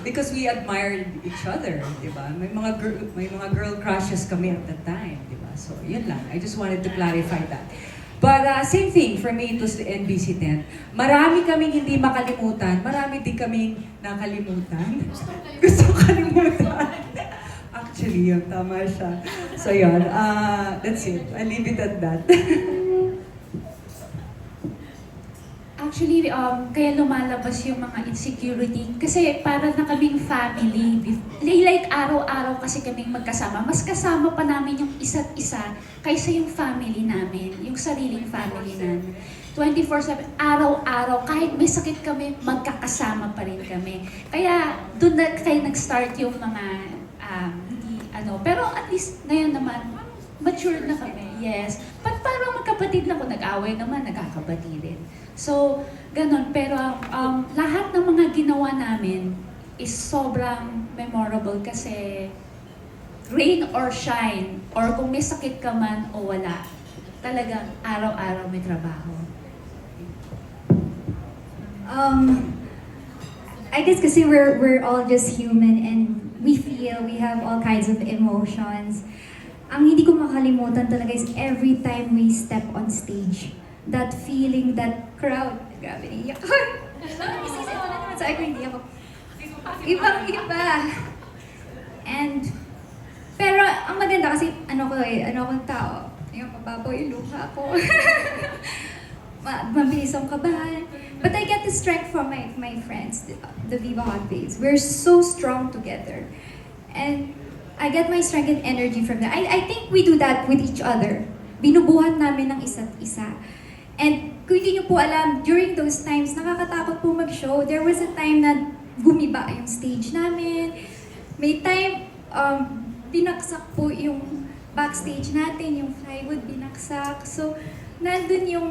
because we admired each other, di ba? May mga girl crushes kami at that time, di ba? So, yun lang. I just wanted to clarify that. But same thing, for me, it was the NBC 10. Marami kaming hindi makalimutan. Marami din kaming nakalimutan. Gusto kalimutan. Actually, yun, tama siya. So yun, that's it. I'll leave it at that. Actually, kaya lumalabas yung mga insecurity kasi para na kaming family. Like araw-araw kasi kaming magkasama. Mas kasama pa namin yung isa't isa kaysa yung family namin, yung sariling family namin. 24/7, araw-araw, kahit may sakit kami, magkakasama pa rin kami. Kaya doon na kayo nag-start yung mga, pero at least ngayon naman, mature na kami, yes. Parang magkapatid na ko, nag-away naman, nagkakabati rin. So, ganun. Pero lahat ng mga ginawa namin is sobrang memorable kasi rain or shine, or kung may sakit ka man o wala, talagang araw-araw may trabaho. I guess kasi we're all just human and we feel, we have all kinds of emotions. Ang hindi ko makalimutan talaga is every time we step on stage, that feeling, that crowd, grabe, iyak ko. Isisip ko na naman sa akin, hindi ako. Ibang-iba. Pero ang maganda kasi, akong tao, yung mababaw yung luha ko. Mabilis akong kabahan. But I get the strength from my friends, the Viva Hot Babes. We're so strong together. And I get my strength and energy from them. I think we do that with each other. Binubuhat namin ng isa't isa. And kung hindi nyo po alam, during those times, nakakatakot po mag-show. There was a time na gumiba yung stage namin. May time, binaksak po yung backstage natin, yung plywood binaksak. So, nandun yung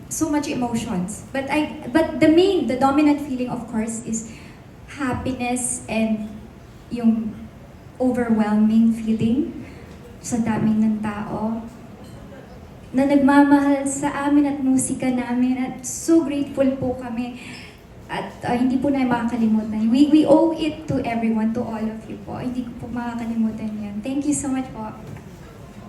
so much emotions. But the dominant feeling, of course, is happiness and yung overwhelming feeling sa daming ng tao na nagmamahal sa amin at musika namin at so grateful po kami at hindi po na makakalimutan. We owe it to everyone, to all of you po. Hindi ko po makakalimutan yan. Thank you so much po.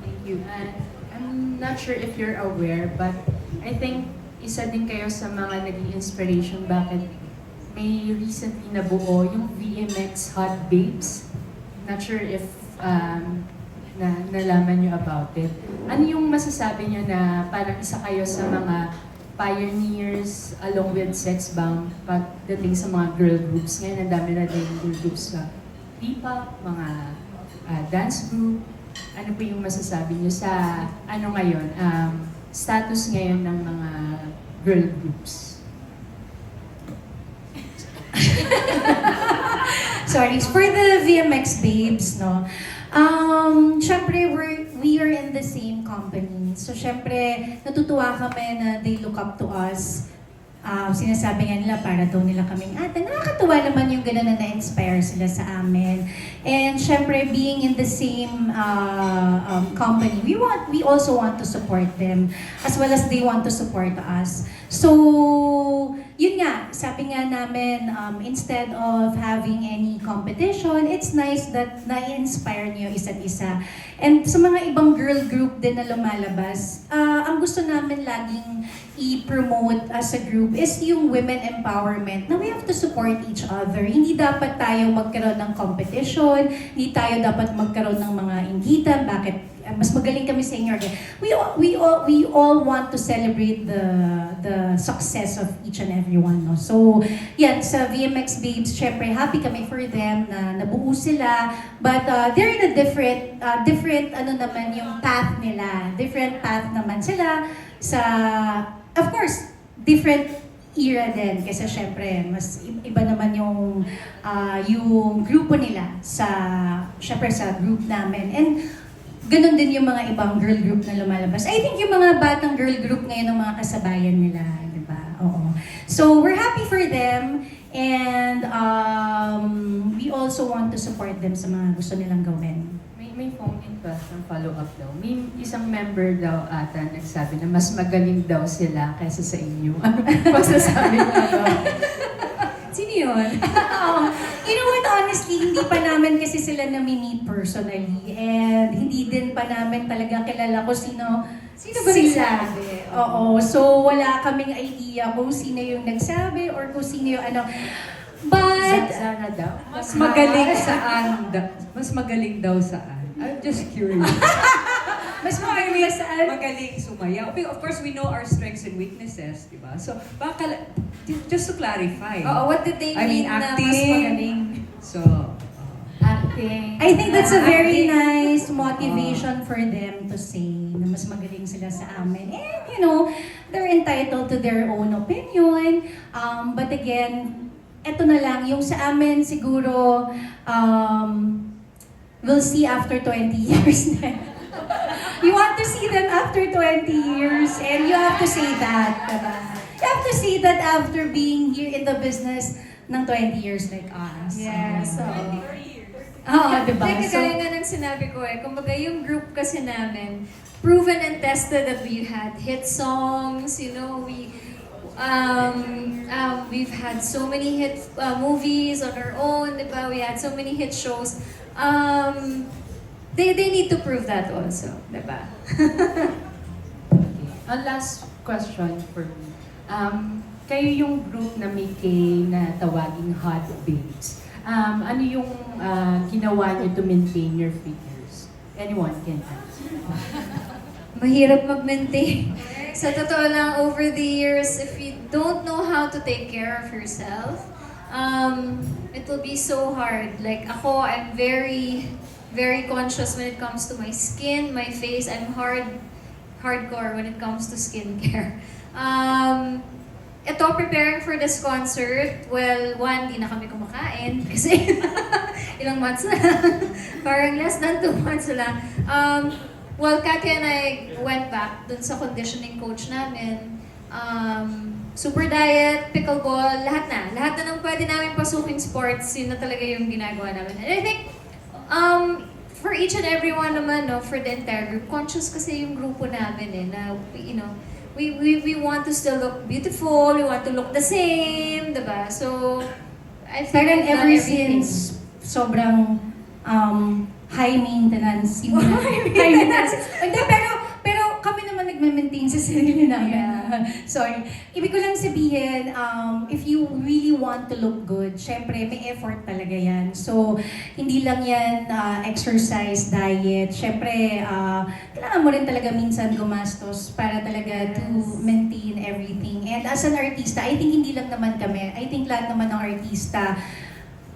Thank you. And I'm not sure if you're aware, but I think isa din kayo sa mga naging inspiration bakit may recently nabuo yung VMX Hot Babes. Not sure if nalaman nyo about it. Ano yung masasabi nyo na parang isa kayo sa mga pioneers along with Sex Bomb pagdating sa mga girl groups? Ngayon, ang dami na din girl groups sa P-pop, mga dance group. Ano po yung masasabi nyo sa ngayon, status ngayon ng mga girl groups? Sorry, for the VMX Babes, no? Syempre, we are in the same company. So, syempre, natutuwa kami na they look up to us. Sinasabi nga nila, para daw nila kaming ate. Nakakatuwa naman yung gano'n na na-inspire sila sa amin. And syempre, being in the same company, we also want to support them as well as they want to support us. So, yun nga, sabi nga namin, instead of having any competition, it's nice that na-inspire niyo isa't isa. And sa mga ibang girl group din na lumalabas, ang gusto namin laging i-promote as a group is yung women empowerment na we have to support each other. Hindi dapat tayo magkaroon ng competition, hindi tayo dapat magkaroon ng mga inggitan, bakit mas magaling kami sa inyo. We all want to celebrate the success of each and every one. No? So, yan, sa VMX Babes, syempre happy kami for them na nabuo sila, but they're in a different ano naman yung path nila. Different path naman sila sa, of course, different era din kasi syempre mas iba naman yung grupo nila syempre sa group namin. And ganun din yung mga ibang girl group na lumalabas. I think yung mga batang girl group ngayon ng mga kasabayan nila, di ba? Oo. So, we're happy for them and we also want to support them sa mga gusto nilang gawin. May phone-in question, follow-up daw. May isang member daw ata nagsabi na mas magaling daw sila kaysa sa inyo. Ano masasabi mo daw? Sino yun? You know what, honestly, hindi pa namin kasi sila na-meet personally. And hindi din pa namin talaga kilala kung sino ba sila. Oo, so wala kaming idea kung sino yung nagsabi or kung sino yung ano. But, Sana daw. Mas magaling saan? Mas magaling daw saan? I'm just curious. mas magaling saan? Magaling sumayaw. Of course, we know our strengths and weaknesses, di ba? So, baka, just to clarify. Oo, what did they mean na mas magaling? So, acting. I think that's a very nice motivation for them to say na mas magaling sila sa amin. And, you know, they're entitled to their own opinion. But again, eto na lang, yung sa amin siguro, we'll see after 20 years na. You want to see them after 20 years and you have to say that, diba? You have to say that after being here in the business ng 20 years like us. Yes. So, diba? Like, kagaya nga ng sinabi ko kumbaga yung group kasi namin, proven and tested that we had hit songs, you know, we've had so many hit movies on our own, diba? We had so many hit shows. They need to prove that also, diba? A last question for me. Kayo yung group na may na tawaging Hot Babes. Ano yung ginawa niyo to maintain your figures? Anyone can answer. Mahirap mag-maintain. Sa totoo lang, over the years, if you don't know how to take care of yourself, it will be so hard. Like ako, I'm very, very conscious when it comes to my skin, my face. I'm hardcore when it comes to skincare. Ito, preparing for this concert, well, di na kami kumakain kasi ilang months na lang. Parang less than 2 months na lang. Well, Katya and I went back dun sa conditioning coach namin. Super diet, pickleball, lahat na. Lahat na ng pwede namin pasuking sports, yun na talaga yung ginagawa namin. And I think, for each and every one naman, no, for the entire group, conscious kasi yung grupo namin na, you know, we want to still look beautiful, we want to look the same, diba? So, I think Parang we've done ever everything. since sobrang high maintenance. High maintenance. Hindi, pero kami naman nagme-maintain sa sarili namin. Sorry. Ibig ko lang sabihin, if you really want to look good, syempre may effort talaga yan. So, hindi lang yan exercise, diet. Syempre, kailangan mo rin talaga minsan gumastos para talaga to maintain everything. And as an artista, I think hindi lang naman kami. I think lahat naman ng artista,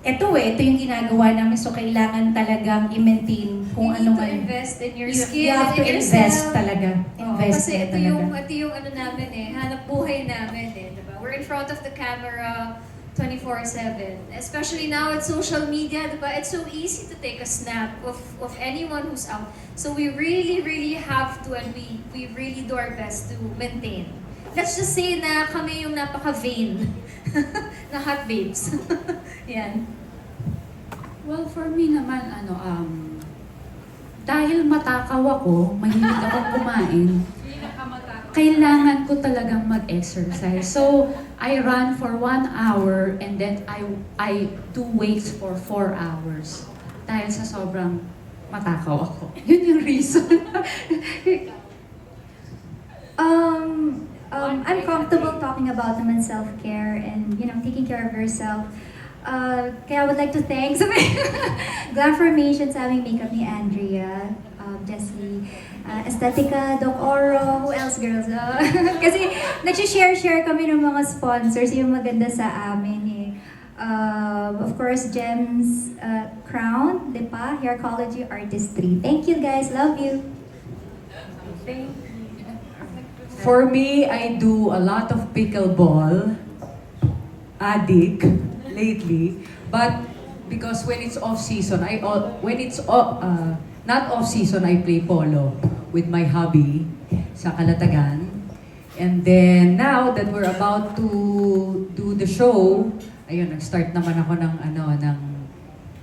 ito yung ginagawa namin. So, kailangan talagang i-maintain kung ano man. You need to invest in your You skin, have to in invest yourself. talaga. Invest Kasi talaga. ito yung ano namin hanap buhay namin diba? We're in front of the camera 24/7. Especially now with social media, diba? It's so easy to take a snap of anyone who's out. So we really, really have to, and we really do our best to maintain. Let's just say na kami yung napaka-vain na hot babes. Yan. Well, for me naman, dahil matakaw ako, mahilig akong kumain, kailangan ko talagang mag-exercise. So, I run for 1 hour and then I do weights for 4 hours. Dahil sa sobrang matakaw ako. Yun yung reason. I'm comfortable talking about naman self-care and, taking care of yourself. Kaya I would like to thank Glamformation sa aming makeup ni Andrea, Jessie, Estetica, Doc Oro, who else girls? Kasi nag-share kami ng mga sponsors, yung maganda sa amin eh. Of course, Gems Crown, Lipa, Haircology, Artistry. Thank you guys, love you. For me, I do a lot of pickleball, addict lately, but because when it's off season, not off season, I play polo with my hubby sa Calatagan. And then now that we're about to do the show, ayun, nag-start naman ako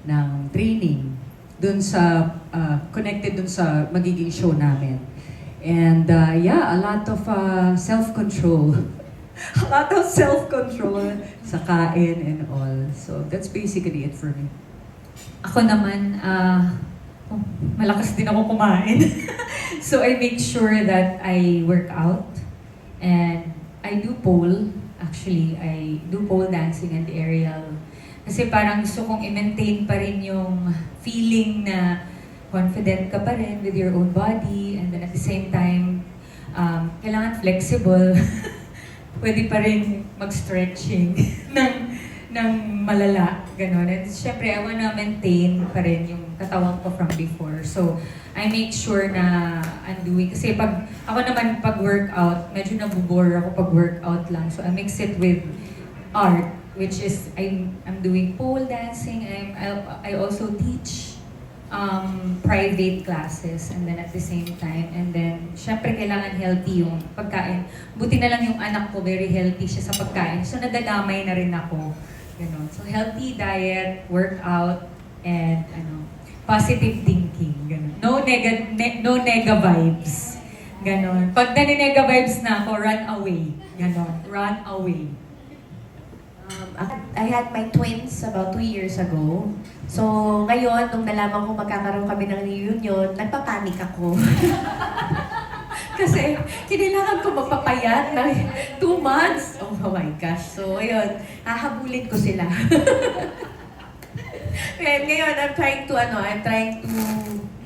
ng training dun sa connected dun sa magiging show namin. And a lot of self-control. A lot of self-control sa kain and all. So that's basically it for me. Ako naman, malakas din ako kumain. So I make sure that I work out and I do pole. Actually, I do pole dancing and aerial. Kasi parang gusto kong i-maintain pa rin yung feeling na confident ka pa rin with your own body, and then at the same time, kailangan flexible. Pwede pa rin mag-stretching ng malala, gano'n. And syempre, I wanna maintain pa rin yung katawan ko from before. So, I make sure na I'm doing, kasi ako naman pag-workout, medyo nabubore ako pag-workout lang. So, I mix it with art, which is, I'm doing pole dancing, I also teach private classes, and then at the same time, and then syempre kailangan healthy yung pagkain. Buti na lang yung anak ko, very healthy siya sa pagkain, so nadadamay na rin ako. Ganon. So healthy diet, workout, and positive thinking. Ganon. No nega vibes. Ganon. Pag nani-nega vibes na ako, run away. Ganon. Run away. I had my twins about 2 years ago. So, ngayon, nung nalaman ko magkakaroon kami ng reunion, nagpapanik ako. Kasi, kinailangan ko magpapayat na 2 months. Oh my gosh. So, ayun, hahabulin ko sila. And ngayon, I'm trying to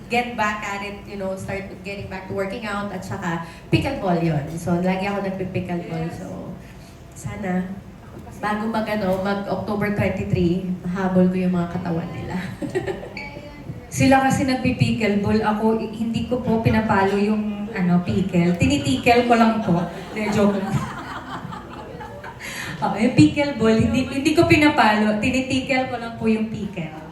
get back at it, start getting back to working out, at saka pickleball yun. So, lagi ako nagpipickleball. So, sana, bago mag-October 23, mahabol ko yung mga katawan nila. Sila kasi nagpipickleball. Ako, hindi ko po pinapalo yung pickle. Tinitikel ko lang po. Joke lang. Yung pickleball, hindi ko pinapalo. Tinitikel ko lang po yung pickle.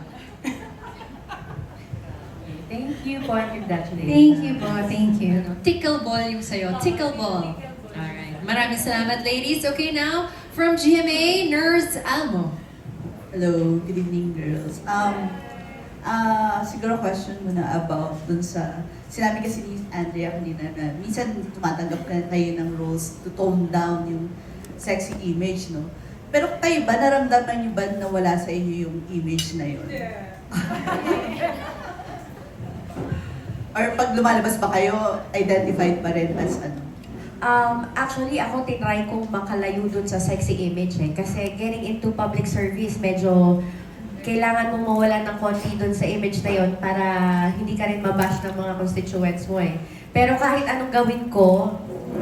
Thank you po, congratulations. Thank you po, thank you. Tickle ball yung sa'yo. Tickle ball. Alright. Maraming salamat, ladies. Okay, now, from GMA, Nurse Almo. Hello, good evening, girls. Siguro question muna about dun sa, sinabi kasi ni Andrea kanina na minsan tumatanggap kayo ng roles to tone down yung sexy image, no? Pero kayo ba, naramdaman niyo ba na wala sa inyo yung image na yun? Yeah. Or pag lumalabas ba kayo, identified pa rin as Actually, ako tinry kong makalayo dun sa sexy image Kasi getting into public service, medyo kailangan mong mawala ng konti dun sa image na yon para hindi ka rin mabash ng mga constituents mo Pero kahit anong gawin ko,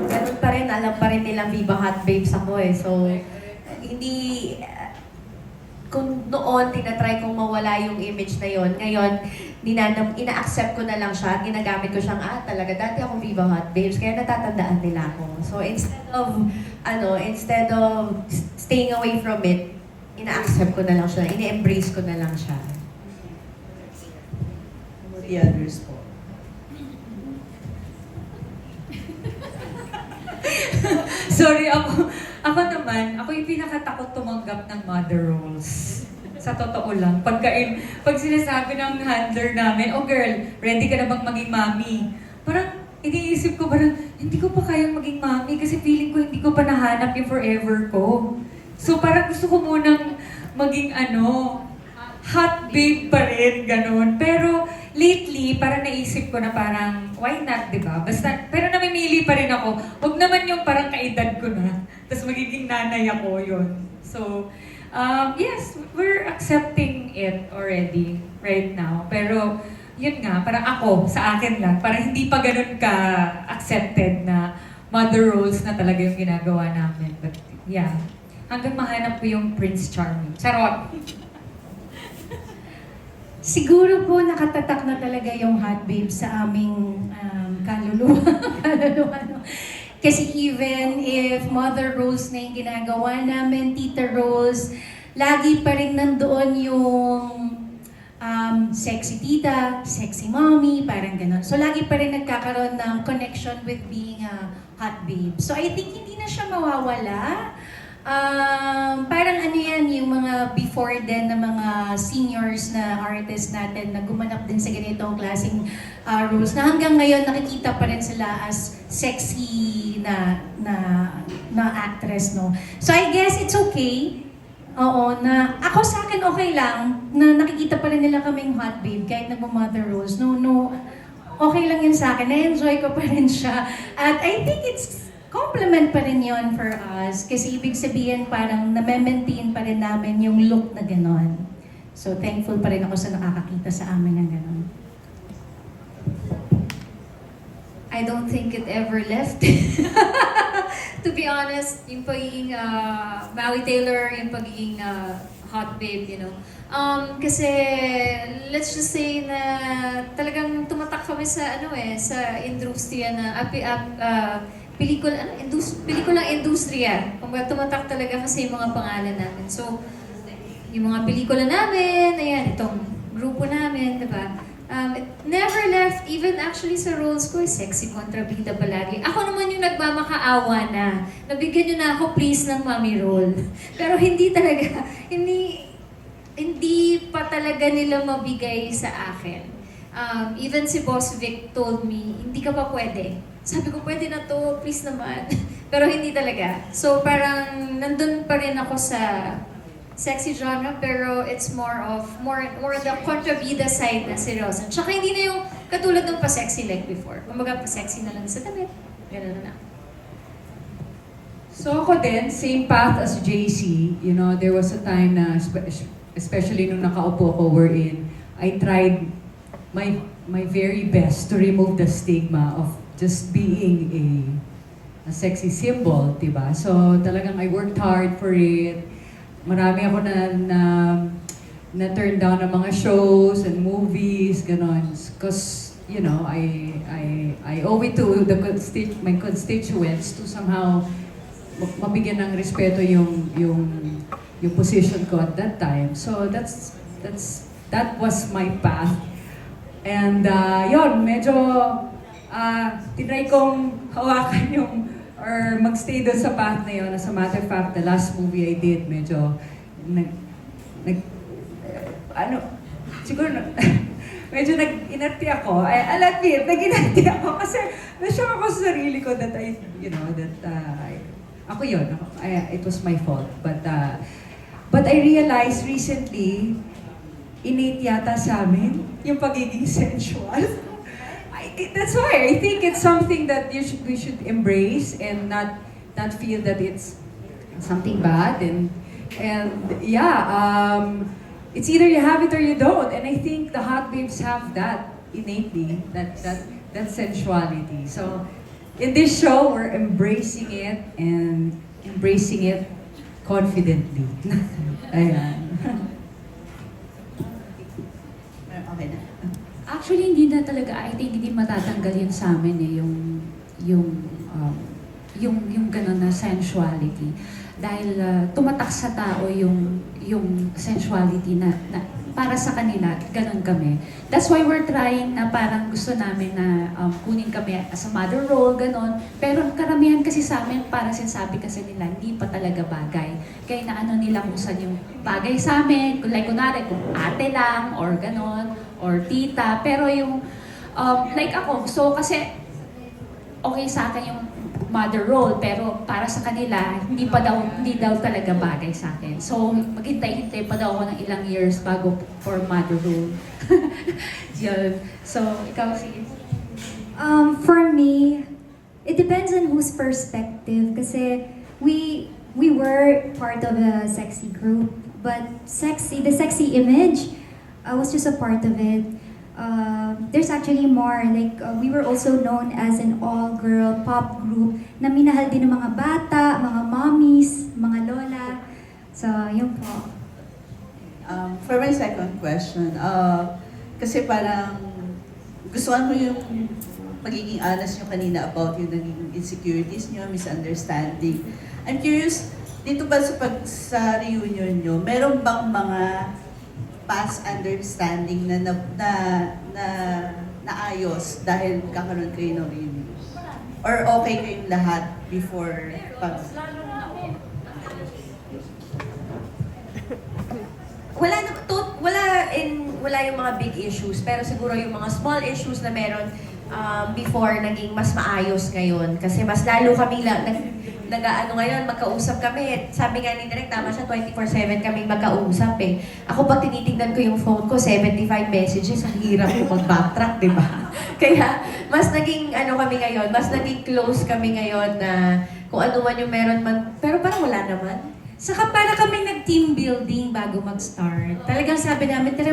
ganun pa rin, alam pa rin nilang Viva Hot Babes ako So, hindi... Kung noon, tinatry kong mawala yung image na yon, ngayon, ina-accept ko na lang siya, ginagamit ko siyang, talaga, dati akong Viva Hot Babes, kaya natatandaan nila ako. So, instead of staying away from it, ina-accept ko na lang siya, ina-embrace ko na lang siya. The others po. Sorry, ako naman, ako yung pinakatakot tumanggap ng mother roles. Sa totoo lang. Pag sinasabi ng handler namin, oh girl, ready ka na bang maging mommy? Parang iniisip ko parang, hindi ko pa kayang maging mommy kasi feeling ko hindi ko pa nahanap yung forever ko. So parang gusto ko munang maging hot babe pa rin, ganun. Pero lately, parang naisip ko na parang, why not, di ba? Basta, pero namimili pa rin ako. Huwag naman yung parang kaedad ko na. Tapos magiging nanay ako yun. So, yes, we're accepting it already right now. Pero, yun nga, parang ako, sa akin lang, parang hindi pa ganun ka-accepted na mother roles na talaga yung ginagawa namin. But, yeah. Hanggang mahanap ko yung Prince Charming. Charot! Siguro po nakatatak na talaga yung hot babe sa aming kaluluwa. Kaluluwa, no? Kasi even if mother roles na yung ginagawa namin, tita roles, lagi pa rin nandoon yung sexy tita, sexy mommy, parang gano'n. So lagi pa rin nagkakaroon ng connection with being a hot babe. So I think hindi na siya mawawala. Parang ano yan, yung mga before din na mga seniors na artists natin na gumanap din sa ganitong klaseng roles na hanggang ngayon nakikita pa rin sila as sexy na actress, no? So I guess it's okay. Oo, na ako sa akin okay lang na nakikita pa rin nila kaming hot babe kahit nagmo-mother roles. No, okay lang yun sa akin. Na-enjoy ko pa rin siya. At I think it's compliment pa rin yun for us kasi ibig sabihin parang na-maintain pa rin namin yung look na gano'n. So thankful pa rin ako sa nakakakita sa amin ng gano'n. I don't think it ever left. To be honest, yung pagiging Maui Taylor, yung pagiging hot babe, you know. Kasi let's just say na talagang tumatak kami sa sa industriya na pelikulang industriya. Kumbaga tumatak talaga kasi yung mga pangalan namin. So, yung mga pelikula namin, ayan, itong grupo namin, diba? It never left, even actually sa roles ko, sexy kontrabida palagi. Ako naman yung nagmamakaawa na, nabigyan nyo na ako please ng mommy role. Pero hindi talaga, hindi pa talaga nila mabigay sa akin. Even si Boss Vic told me, hindi ka pa pwede. Sabi ko, pwede na to, please naman. Pero hindi talaga. So parang nandun pa rin ako sa sexy genre, pero it's more the kontrabida side na si Rosen. Tsaka hindi na yung katulad ng pa-sexy like before. Kumbaga pa-sexy na lang sa damit. Ganun na. So ako din, same path as JC. You know, there was a time na, especially nung nakaupo ko wherein, I tried my very best to remove the stigma of just being a sexy symbol, diba? So talagang I worked hard for it. Marami ako na turn down ng mga shows and movies, ganon. Because, you know, I owe it to my constituents to somehow mabigyan ng respeto yung position ko at that time. So that was my path. And yon, medyo tinry kong hawakan yung or magstay doon sa path na yun. As a matter of fact, the last movie I did, medyo siguro medyo nag-inarti ako. I'll admit, nag-inarti ako kasi na-shock ako sa sarili ko that ako yun. It was my fault. But I realized recently, innate yata sa amin yung pagiging sensual. That's why I think it's something that we should embrace and not feel that it's something bad and yeah, it's either you have it or you don't, and I think the hot babes have that innately, that sensuality. So in this show, we're embracing it and embracing it confidently. Ayan. Okay na. Actually, hindi na talaga, I think hindi matatanggal yun sa amin yung gano'n na sensuality. dahil tumatak sa tao yung sensuality na para sa kanila, ganun kami. That's why we're trying na parang gusto namin na kunin kami as a mother role, ganun. Pero karamihan kasi sa amin, parang sinasabi kasi nila, hindi pa talaga bagay. Kaya na ano nila kung saan yung bagay sa amin, like kunwari, kung ate lang, or ganun, or tita. Pero yung, like ako, so kasi, okay sa akin yung mother role, pero para sa kanila, hindi daw talaga bagay sa akin. So, maghintay-hintay pa daw ako ng ilang years bago for mother role. Yun. So, ikaw sige. For me, it depends on whose perspective. Kasi we were part of a sexy group, but the sexy image was just a part of it. There's actually more. Like, we were also known as an all-girl pop group na minahal din ng mga bata, mga mommies, mga lola. So, yun po. For my second question, kasi parang gustuhan ko yung pagiging honest nyo kanina about yung naging insecurities nyo, misunderstanding. I'm curious, dito ba sa reunion nyo, meron bang mga past understanding na naayos dahil kakaroon kayo ng reunion? Or okay kayong lahat before Wala yung mga big issues, pero siguro yung mga small issues na meron before naging mas maayos ngayon. Kasi mas lalo kami ngayon, magkausap kami. Sabi nga ni Direk, tama siya, 24/7 kaming magkausap eh. Ako pag tinitignan ko yung phone ko, 75 messages, ang hirap ko mag-backtrack, di ba? Kaya, mas naging kami ngayon, mas naging close kami ngayon na kung ano man yung meron man, pero parang wala naman. Saka para kami nag-team building bago mag-start. Talagang sabi namin, tara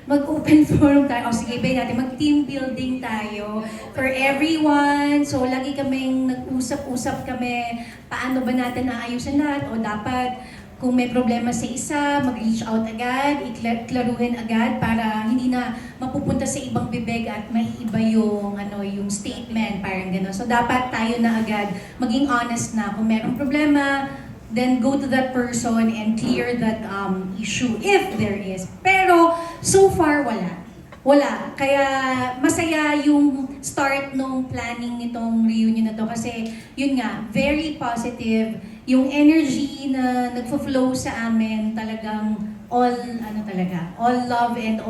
mag-open forum tayo. O sige, bay natin, mag-team building tayo for everyone. So, lagi kaming nag-usap-usap kami, paano ba natin naayusin lahat? O dapat, kung may problema sa isa, mag-reach out agad, iklaruhin agad para hindi na mapupunta sa ibang bibig at may iba yung statement, parang gano'n. So, dapat tayo na agad maging honest na kung merong problema, then go to that person and clear that issue if there is. Pero so far wala. Kaya masaya yung start nung planning nitong reunion na to kasi yun nga, very positive. Yung energy na nagfo-flow sa amin talagang all love and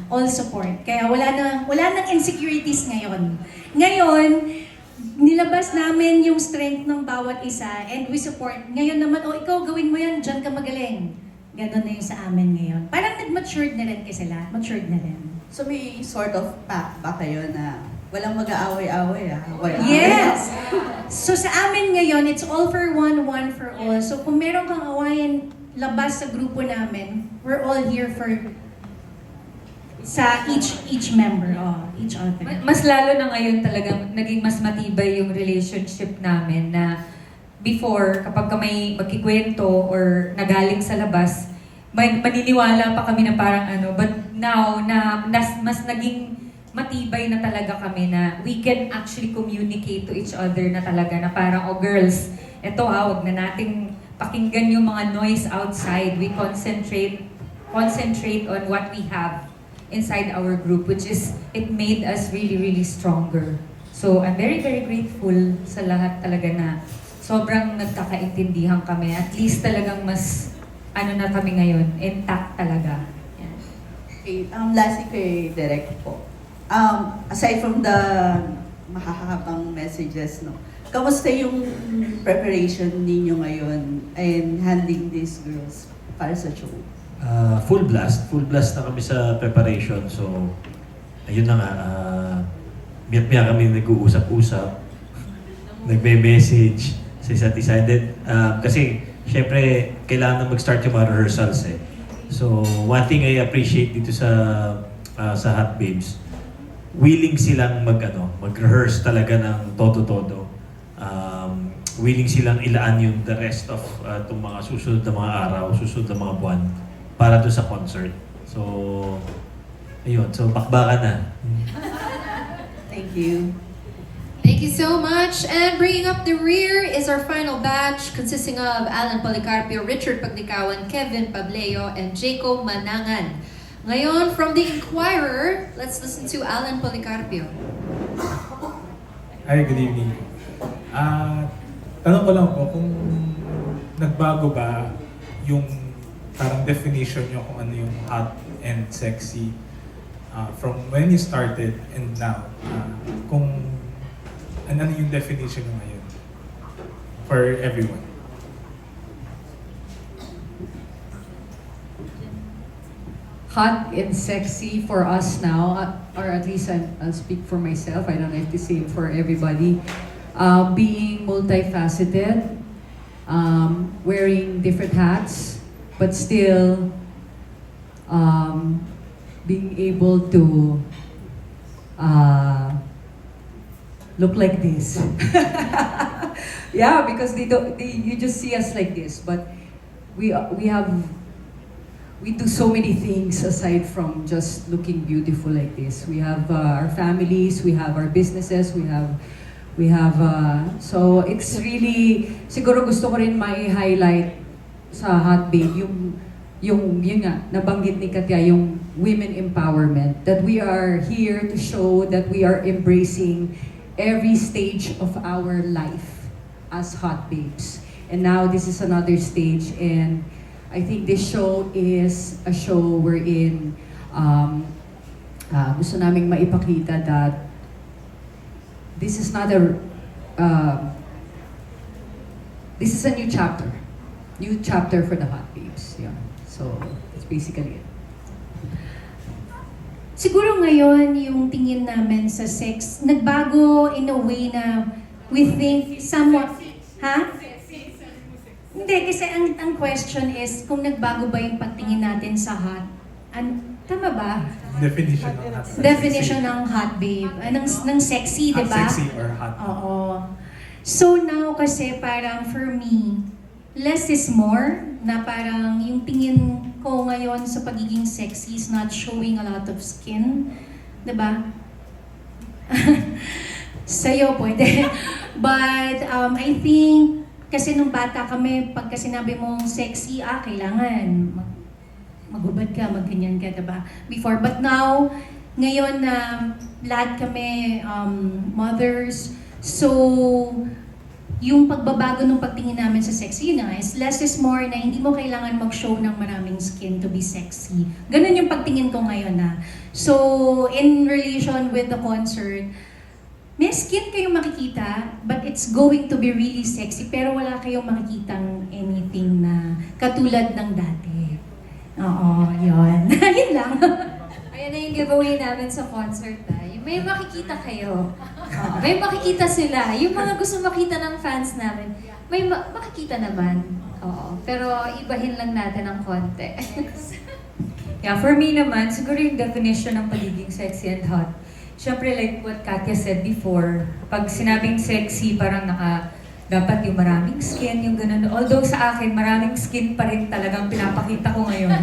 all support. Kaya wala nang insecurities ngayon. Ngayon, nilabas namin yung strength ng bawat isa and we support. Ngayon naman, ikaw gawin mo yan, dyan ka magaling. Ganon na yung sa amin ngayon. Parang nag-matured na rin kasi lahat. Matured na rin. So may sort of pact ba kayo na walang mag-aaway-aaway Yes! So sa amin ngayon, it's all for one for all. So kung meron kang awayan labas sa grupo namin, we're all here for sa each member, each other. Mas lalo na ngayon talagang naging mas matibay yung relationship namin na before, kapag may magkikwento or nagaling sa labas, maniniwala pa kami na parang but now, na mas naging matibay na talaga kami na we can actually communicate to each other na talaga na parang, girls, eto wag na nating pakinggan yung mga noise outside. We concentrate on what we have inside our group, which is, it made us really, really stronger. So, I'm very, very grateful sa lahat talaga na sobrang nagkakaintindihan kami. At least talagang mas, na kami ngayon, intact talaga. Yan. Okay, lastly kay Direk po. Aside from the mahahapang messages, kamusta yung preparation ninyo ngayon in handling these girls para sa show? Full blast na kami sa preparation. So, ayun na nga, miyak-miyak kami nag-uusap-usap, nagme-message sa isa't isa. And then, kasi, syempre, kailangan na mag-start yung mga rehearsals eh. So, one thing I appreciate dito sa Hot Babes, willing silang mag-rehearse talaga ng todo-todo. Willing silang ilaan yung the rest of itong mga susunod na mga araw, susunod na mga buwan para doon sa concert. So, ayun. So, bakbakan na. Thank you. Thank you Thank you so much. And bringing up the rear is our final batch consisting of Alan Policarpio, Richard Paglikawan, Kevin Pableo, and Jacob Manangan. Ngayon, from the Inquirer, let's listen to Alan Policarpio. Hi, good evening. Tanong ko lang po kung nagbago ba yung parang definition nyo kung ano yung hot and sexy from when you started and now. Kung ano yung definition nyo ngayon for everyone. Hot and sexy for us now, or at least I'll speak for myself, I don't have to say it for everybody. Being multifaceted, wearing different hats, but still being able to look like this. Yeah, because you just see us like this, but we do so many things aside from just looking beautiful like this. We have our families, we have our businesses, we have so it's really, siguro gusto ko rin mai-highlight sa Hot Babe yun nga, nabanggit ni Katya, yung women empowerment, that we are here to show that we are embracing every stage of our life as Hot Babes. And now this is another stage, and I think this show is a show wherein gusto naming maipakita that this is not this is a new chapter for the Hot Babes. Yeah. So that's basically it. Siguro ngayon, yung tingin namin sa sex, nagbago in a way na we think somewhat... Ha? Hindi, kasi ang question is kung nagbago ba yung pagtingin natin sa hot. Tama ba? Definition ng hot. Definition ng hot babe. Ng sexy, di ba? Hot, sexy, or hot. Oo. So now kasi parang for me, less is more, na parang yung tingin ko ngayon sa pagiging sexy is not showing a lot of skin. Diba? Sa'yo pwede. But I think, kasi nung bata kami, pagka sinabi mong sexy, kailangan maghubad ka, magganyan ka, diba? Before. But now, ngayon na lahat kami mothers, so yung pagbabago ng pagtingin namin sa sexy, yun na, is less is more, na hindi mo kailangan mag-show ng maraming skin to be sexy. Ganun yung pagtingin ko ngayon na. So, in relation with the concert, may skin kayong makikita, but it's going to be really sexy, pero wala kayong makikitang anything na katulad ng dati. Oo, yun. Yun lang. Ayan na yung giveaway namin sa concert. May makikita kayo. May makikita sila. Yung mga gusto makita ng fans namin, may makikita naman. Pero ibahin lang natin ang konti. Yeah, for me naman, siguro yung definition ng pagiging sexy and hot. Siyempre, like what Katya said before, pag sinabing sexy, parang dapat yung maraming skin, yung ganun. Although sa akin, maraming skin pa rin talagang pinapakita ko ngayon.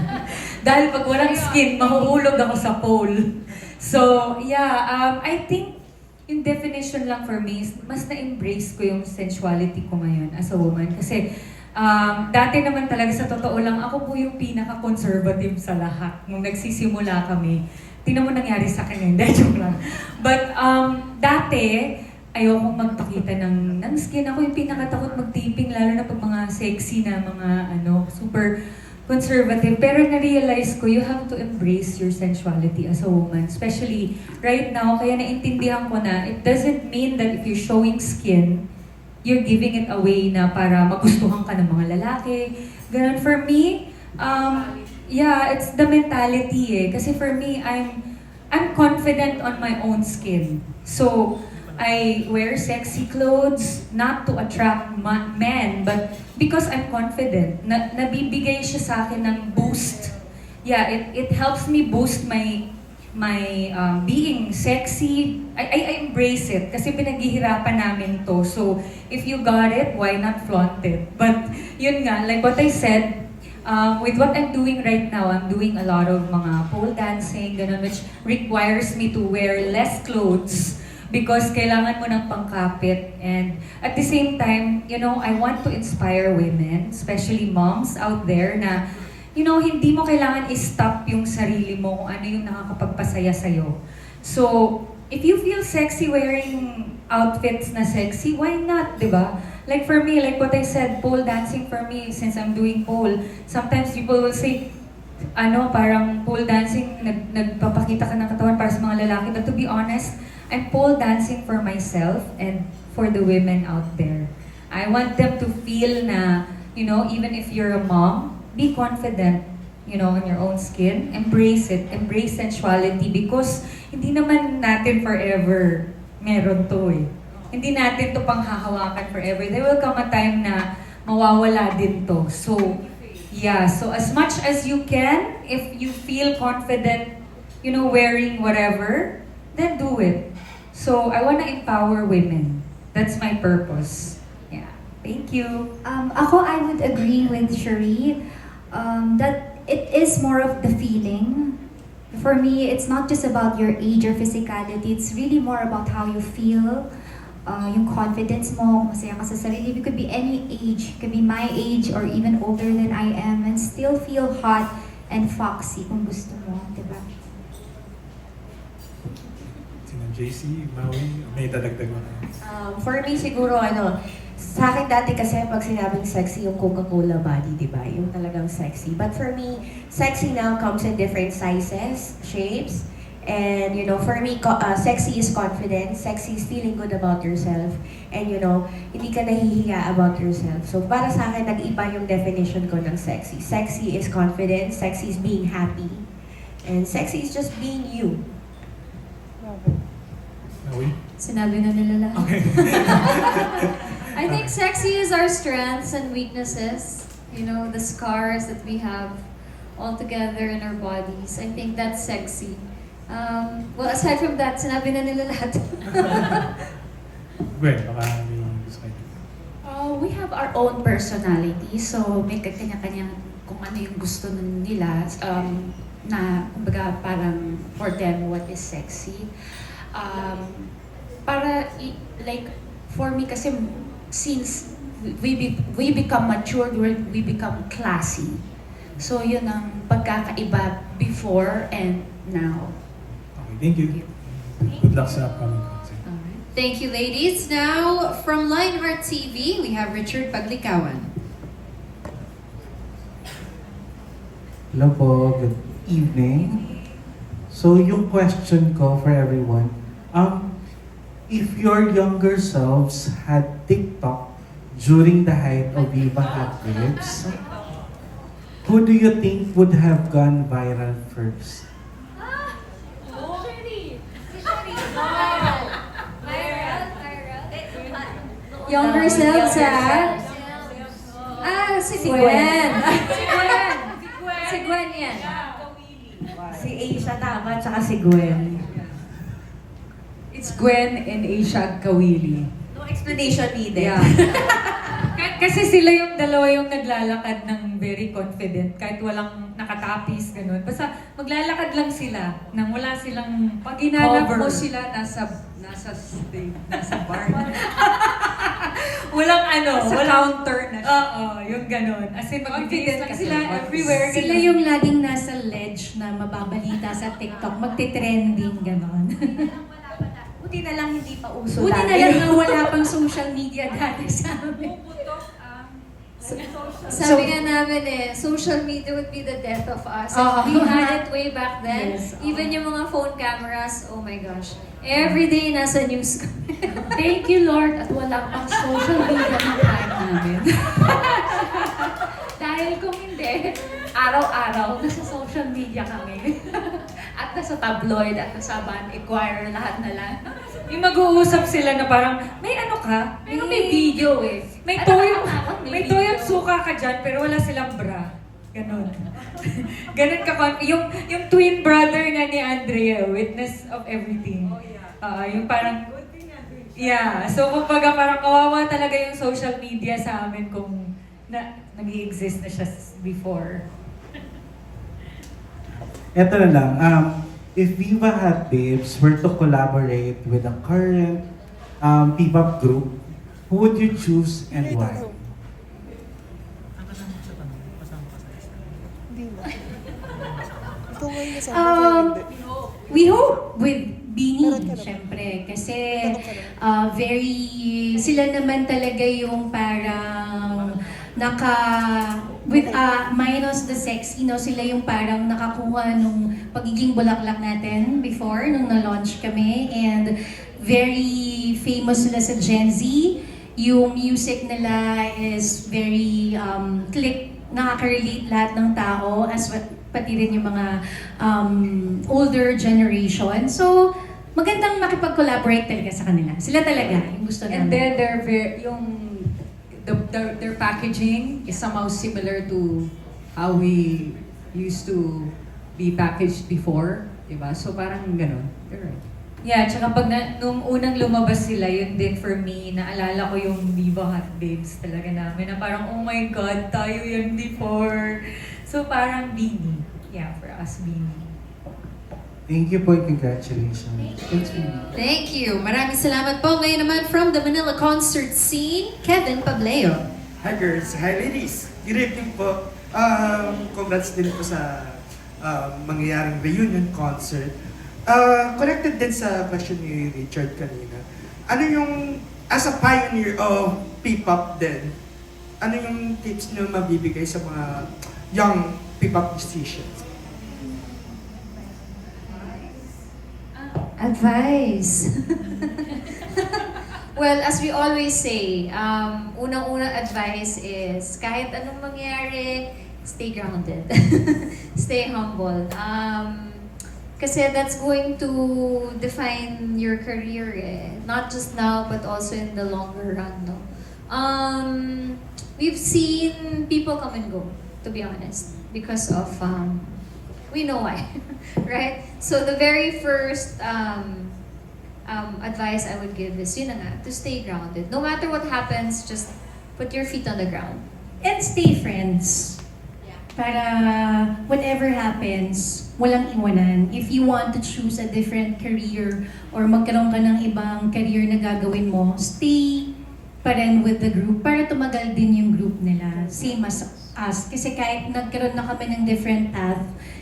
Dahil pag walang skin, mahuhulog ako sa pole. So, yeah, I think yung definition lang for me is mas na-embrace ko yung sensuality ko ngayon as a woman. Kasi dati naman talaga sa totoo lang, ako po yung pinaka-conservative sa lahat. Nung nagsisimula kami, tingnan mo nangyari sa akin ngayon, joke lang. But dati, ayokong magpakita ng skin. Ako yung pinakatakot mag-taping, lalo na pag mga sexy na mga super conservative. Pero na-realize ko, you have to embrace your sensuality as a woman. Especially right now, kaya naintindihan ko na, it doesn't mean that if you're showing skin, you're giving it away na para magustuhan ka ng mga lalaki. Ganun. For me, yeah, it's the mentality eh. Kasi for me, I'm confident on my own skin. So, I wear sexy clothes not to attract men, but because I'm confident. Nabibigay siya sa akin ng boost. Yeah, it helps me boost my being sexy. I embrace it kasi pinaghihirapan namin to. So, if you got it, why not flaunt it? But yun nga, like what I said, with what I'm doing right now, I'm doing a lot of mga pole dancing, ganun, which requires me to wear less clothes. because kailangan mo ng pangkapit. And at the same time, you know, I want to inspire women, especially moms out there na, you know, hindi mo kailangan i-stop yung sarili mo kung ano yung nakakapagpasaya sa'yo. So, if you feel sexy wearing outfits na sexy, why not, di ba? Like for me, like what I said, pole dancing for me, since I'm doing pole, sometimes people will say, parang pole dancing, nagpapakita ka ng katawan para sa mga lalaki. But to be honest, I'm pole dancing for myself and for the women out there. I want them to feel na, you know, even if you're a mom, be confident, you know, in your own skin. Embrace it. Embrace sensuality because hindi naman natin forever meron to eh. Hindi natin to panghahawakan forever. There will come a time na mawawala din to. So, yeah. So, as much as you can, if you feel confident, you know, wearing whatever, then do it. So, I wanna empower women. That's my purpose. Yeah. Thank you. Ako, I would agree with Cherie that it is more of the feeling. For me, it's not just about your age or physicality. It's really more about how you feel, yung confidence mo, masaya ka sa sarili. It could be any age. It could be my age or even older than I am and still feel hot and foxy kung gusto mo, diba? Sino JC, Maui, may dadagdag mo. For me siguro sa akin dati kasi pag sinabing sexy yung Coca-Cola body, di ba? Yung talagang sexy. But for me, sexy now comes in different sizes, shapes. And you know, for me, sexy is confidence. Sexy is feeling good about yourself. And you know, hindi ka nahihiya about yourself. So para sa akin, nag-iba yung definition ko ng sexy. Sexy is confidence. Sexy is being happy. And sexy is just being you. Maui? Sinabi na nila lahat. Okay. I think sexy is our strengths and weaknesses. You know, the scars that we have all together in our bodies. I think that's sexy. Well, aside from that, sinabi na nila lahat. Gwen, baka may gusto kayo. We have our own personality, so may kanya-kanya kung ano yung gusto nila, na kumbaga parang for them what is sexy. Like for me kasi since we become matured, we become classy. So yun ang pagkakaiba before and now. Okay, thank you. Good luck sa upcoming concert. Thank you, ladies. Now, from Lionheart TV, we have Richard Paglikawan. Hello po, good evening. So yung question ko for everyone, if your younger selves had TikTok during the height of Viva Hot Babes, who do you think would have gone viral first? Younger selves, si Gwen. Si Gwen yan. Si Asia tama, tsaka si Gwen. It's Gwen and Asia Kawili. No explanation needed. Yeah. Kasi sila yung dalawa yung naglalakad ng very confident, kahit walang nakatapis, ganun. Basta maglalakad lang sila, nang wala silang Pag hinanap cover. mo sila nasa stage, nasa bar. Walang walang counter na siya. Oo, yung ganun. As in, mag-face lang sila everywhere. Sila ganun. yung laging nasa ledge na mababalita sa TikTok, magte-trending, gano'n. Buti na lang hindi pa uso Buti na dati. lang na wala pang social media dati sa amin. Sabi nga namin social media would be the death of us. We had it way back then. Yes. Even yung mga phone cameras, oh my gosh. Every day nasa news. Thank you, Lord, at wala pang social media ng time namin. Dahil kung hindi, araw-araw nasa social media kami. At nasa tabloid, at nasa Van Inquirer, lahat na lang. Yung mag-uusap sila na parang, may ano ka? Pero may video eh. May Ano toyong, ka na? may toyong suka ka dyan, pero wala silang bra. Ganon. Ganon ka. Yung twin brother nga ni Andrea, witness of everything. Yung parang, yeah. So, kumbaga parang kawawa talaga yung social media sa amin kung nag-i-exist na siya before. Ito na lang, if Viva Hot Babes were to collaborate with a current P-pop group, who would you choose and why? We hope with Beanie, syempre. Kasi sila naman talaga yung parang minus the sexy, no? Sila yung parang nakakuha nung pagiging bulaklak natin before, nung na-launch kami. And very famous sila sa Gen Z. Yung music nila is very click, nakaka-relate lahat ng tao, pati rin yung mga older generation. So, magandang makipag-collaborate talaga sa kanila. Sila talaga yung gusto namin. And then their packaging is somehow similar to how we used to be packaged before, diba? So parang ganun. You're right. Yeah, tsaka nung unang lumabas sila, yun din for me, naalala ko yung Viva Hot Babes talaga namin, na parang, oh my God, tayo yan before. So parang Beanie. Yeah, for us, Beanie. Thank you po and congratulations. Thanks, Vivi. Thank you. Maraming salamat po. Ngayon naman from the Manila concert scene, Kevin Pableo. Hi girls, hi ladies. Good evening po. Congrats din po sa mangyayaring reunion concert. Connected din sa question ni Richard kanina. Ano yung, as a pioneer of P-pop din, ano yung tips nyo mabibigay sa mga young P-pop musicians? Advice. Well, as we always say, unang-unang advice is kahit anong mangyari, stay grounded. Stay humble. Kasi that's going to define your career not just now but also in the longer run, no? We've seen people come and go, to be honest, because of we know why, right? So the very first advice I would give is yun na nga, to stay grounded. No matter what happens, just put your feet on the ground. And stay friends. Para whatever happens, walang iwanan. If you want to choose a different career or magkaroon ka ng ibang career na gagawin mo, stay pa rin with the group para tumagal din yung group nila. Same as us. Kasi kahit nagkaroon na kami ng different path,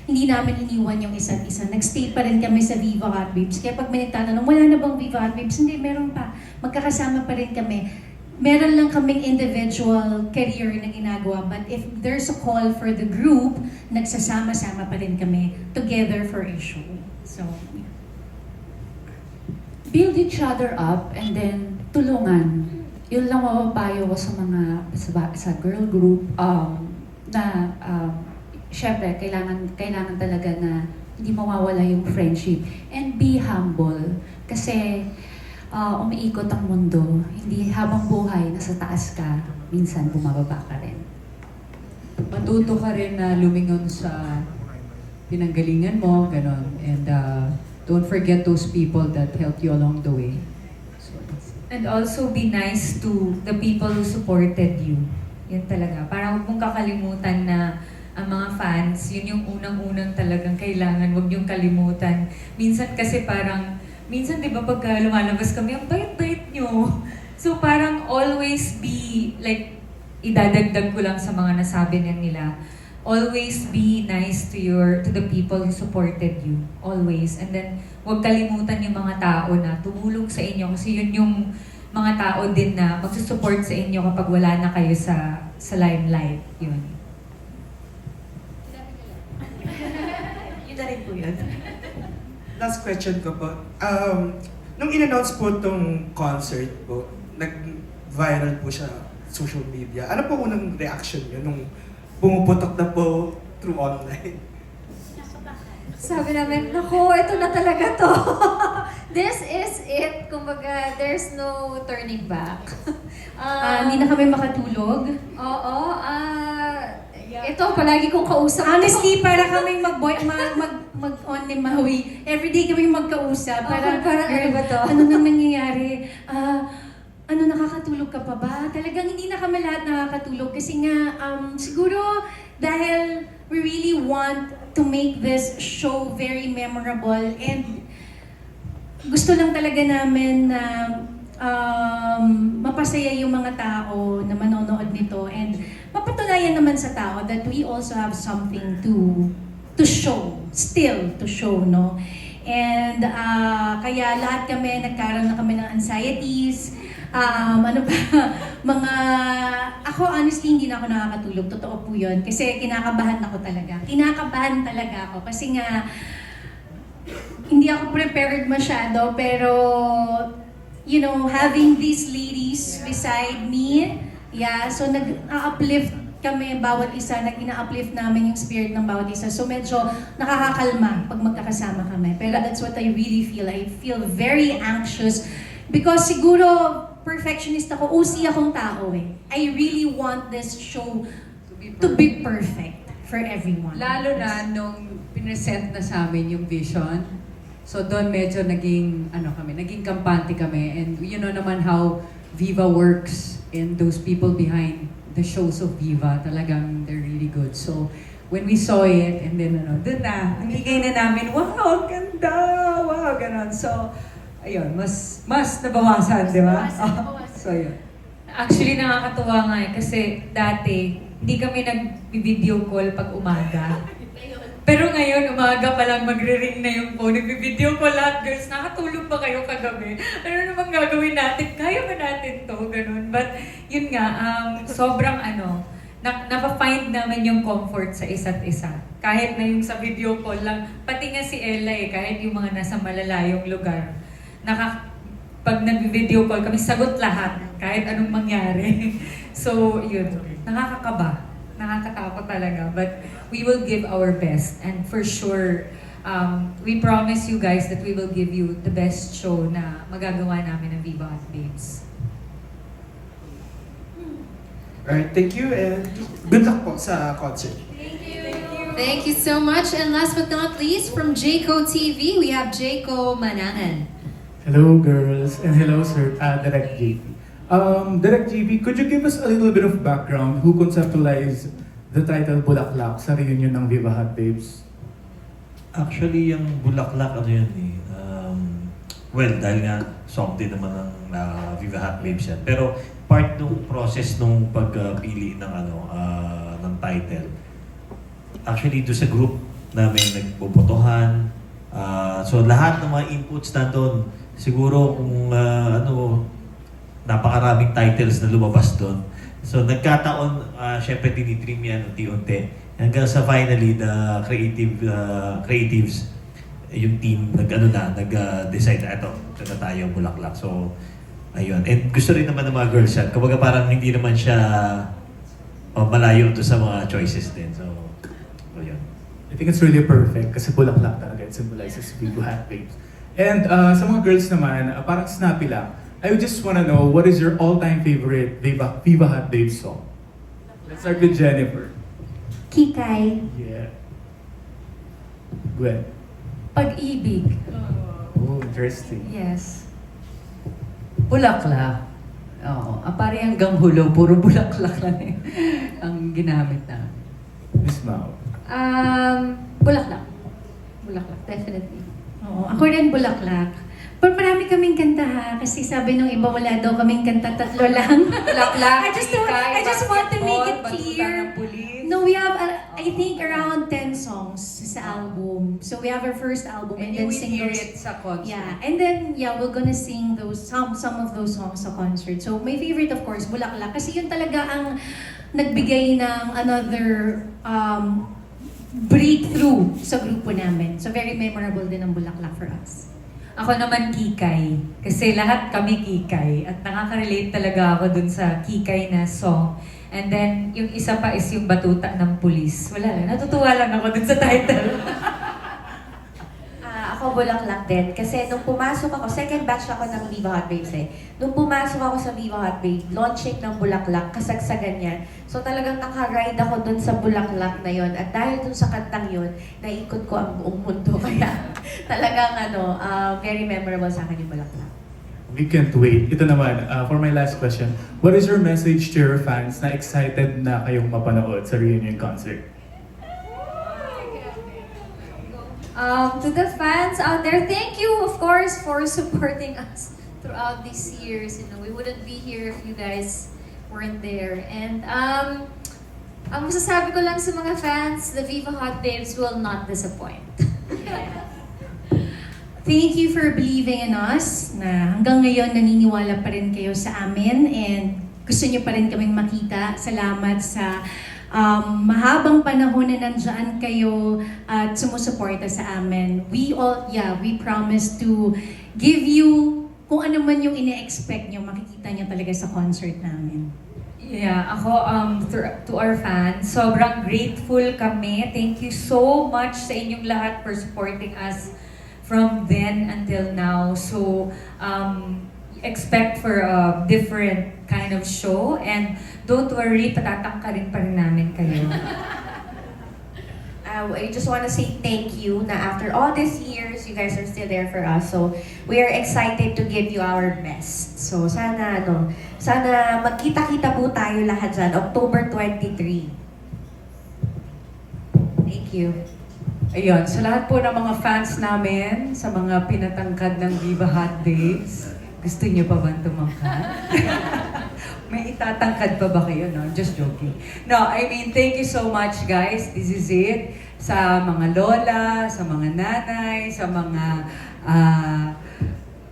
hindi namin iniwan yung isa't isa. Nagstay pa rin kami sa Viva Hot Babes. Kaya pag may nagtatanong, wala na bang Viva Hot Babes? Hindi, meron pa. Magkakasama pa rin kami. Meron lang kaming individual career na ginagawa, but if there's a call for the group, nagsasama-sama pa rin kami together for a show. So, yeah. Build each other up and then tulungan. Yun lang mapapayo ko sa mga sa girl group na syempre kailangan talaga na hindi mawawala yung friendship and be humble kasi umiikot ang mundo. Hindi habang buhay, nasa taas ka, minsan bumababa ka rin. Matuto ka rin na lumingon sa pinanggalingan mo, ganon. And don't forget those people that helped you along the way. And also be nice to the people who supported you. Yan talaga. Parang huwag mong kakalimutan na ang mga fans, yun yung unang-unang talagang kailangan. Huwag yung kalimutan. Minsan kasi parang, di ba pagka lumalabas kami, ang bait-bait nyo. So parang always be, like, idadagdag ko lang sa mga nasabi nila. Always be nice to the people who supported you. Always. And then, huwag kalimutan yung mga tao na tumulong sa inyo kasi yun yung mga tao din na magsusupport sa inyo kapag wala na kayo sa limelight. Yun. Yun na rin po yun. Last question ko po. Nung in-announce po itong concert po, nag-viral po siya social media. Ano po unang reaction niyo nung pumuputok na po through online? Sabi namin, naku, ito na talaga to. This is it. Kumbaga, there's no turning back. Hindi na kami makatulog. Oo. Ito, palagi kong kausap. Honestly, para kaming mag-on ni Maui. Everyday kaming magkausap. Para ano ba to? Ano nang nangyayari? ano, nakakatulog ka pa ba? Talagang hindi na kami lahat nakakatulog kasi nga, siguro dahil we really want to make this show very memorable and gusto lang talaga namin na mapasaya yung mga tao na manonood nito and mapatunayan naman sa tao that we also have something to show, still to show, no? And kaya lahat kami, nagkaroon na kami ng anxieties, ano ba, ako honestly hindi na ako nakakatulog, totoo po yun, kasi kinakabahan ako talaga ako, kasi nga, hindi ako prepared masyado, pero, you know, having these ladies beside me, yeah, so nag-uplift kami bawat isa, nag-ina-uplift namin yung spirit ng bawat isa. So medyo nakakakalma pag magkakasama kami. Pero that's what I really feel. I feel very anxious because siguro perfectionist ako, OC akong tao eh. I really want this show to be perfect for everyone. Lalo na nung pinesent na sa amin yung vision. So doon medyo naging kampante kami. And you know naman how Viva works and those people behind the shows of Viva, talagang they're really good. So when we saw it and then doon na, nagigay na namin, wow, ganda, wow, ganon. So, ayun, mas nabawasan, di ba? So yun. Actually, nakakatuwa nga kasi dati, hindi kami nag-video call pag umaga. Pero ngayon, umaga pa lang magre-ring na yung phone. Nag-video call lahat, girls. Nakatulog ba kayo kagabi? Ano namang gagawin natin? Kaya ba natin to? Ganun. But yun nga, sobrang napafind namin yung comfort sa isa't isa. Kahit na yung sa video call lang, pati nga si Ella kahit yung mga nasa malalayong lugar, pag nag-video call kami, sagot lahat, kahit anong mangyari. So, yun, nakakakaba. Nakakatakot talaga, but we will give our best. And for sure, we promise you guys that we will give you the best show na magagawa namin ng Viva Hot Babes. Alright, thank you and good luck po sa concert. Thank you so much. And last but not least, from Jayco TV, we have Jayco Manangan. Hello girls, and hello sir, Direct JP. Direct JP, could you give us a little bit of background who conceptualized the title Bulaklak sa reunion ng Viva Hot Babes? Actually, yung Bulaklak, well, dahil nga song din naman ng Viva Hot Babes yan. Pero part nung process nung pagpili ng ng title. Actually, doon sa group namin nagbobotohan. So lahat ng mga inputs nandun, siguro kung napakaraming titles na lumabas doon. So nagkataon, syempre tinitrim yan unti-unti. Hanggang sa finally, the creatives, yung team, nag-decide na ito na tayo, Bulaklak. So, ayun. And gusto rin naman ng mga girls yan. Kumbaga parang hindi naman siya malayo to sa mga choices din. So, ayun. I think it's really perfect kasi Bulaklak talaga. It symbolizes Viva Hot Babes. And sa mga girls naman, parang snappy lang. I would just want to know, what is your all-time favorite Viva Hot Babes song? Let's start with Jennifer. Kikay. Yeah. Gwen. Pag-ibig. Oh, interesting. Yes. Bulaklak. Oo. Pare hanggang hulo, puro bulaklak lang ang ginamit na. Miss Mao. Bulaklak. Bulaklak, definitely. Oo, ako rin Bulaklak. Pero marami kaming kanta ha, kasi sabi nung iba wala daw kaming kanta, 3 lang. Bulaklak, I just want to make it clear. No, we have, I think, around 10 songs sa album. So we have our first album and then sing hear those. it sa concert. Yeah, and then we're gonna sing some of those songs sa concert. So my favorite, of course, Bulaklak, kasi yun talaga ang nagbigay ng another breakthrough sa grupo namin. So very memorable din ang Bulaklak for us. Ako naman Kikay. Kasi lahat kami Kikay. At nakaka-relate talaga ako dun sa Kikay na song. And then, yung isa pa is yung Batuta ng Pulis. Wala lang. Natutuwa lang ako dun sa title. Ako Bulaklak din. Kasi nung pumasok ako, second batch ako ng Viva Hot Babes Nung pumasok ako sa Viva Hot Babes, launching ng Bulaklak, kasagsagan yan. So talagang nakaride ako dun sa Bulaklak na yon. At dahil dun sa kantang yon, naikot ko ang buong mundo. Kaya talagang very memorable sa akin yung Bulaklak. We can't wait. Ito naman, for my last question, what is your message to your fans na excited na kayong mapanood sa reunion concert? To the fans out there, thank you, of course, for supporting us throughout these years. You know, we wouldn't be here if you guys weren't there. And ang masasabi ko lang sa mga fans, the Viva Hot Babes will not disappoint. Thank you for believing in us na hanggang ngayon naniniwala pa rin kayo sa amin and gusto niyo pa rin kaming makita. Salamat sa mahabang panahon na nandyan kayo at sumusuporta sa amin. We promise to give you kung ano man yung ine-expect niyo, makikita niyo talaga sa concert namin. Yeah, ako to our fans, sobrang grateful kami. Thank you so much sa inyong lahat for supporting us from then until now. So, expect for a different kind of show and don't worry, patatangkarin pa rin namin kayo. I just want to say thank you na after all these years, you guys are still there for us. So, we are excited to give you our best. So, sana magkita-kita po tayo lahat dyan, October 23. Thank you. Ayun, sa lahat po ng mga fans namin, sa mga pinatangkad ng Viva Hot Babes, gusto niyo pa bang tumangkad? May itatangkad pa ba kayo, no? Just joking. No, I mean, thank you so much, guys. This is it. Sa mga lola, sa mga nanay, sa mga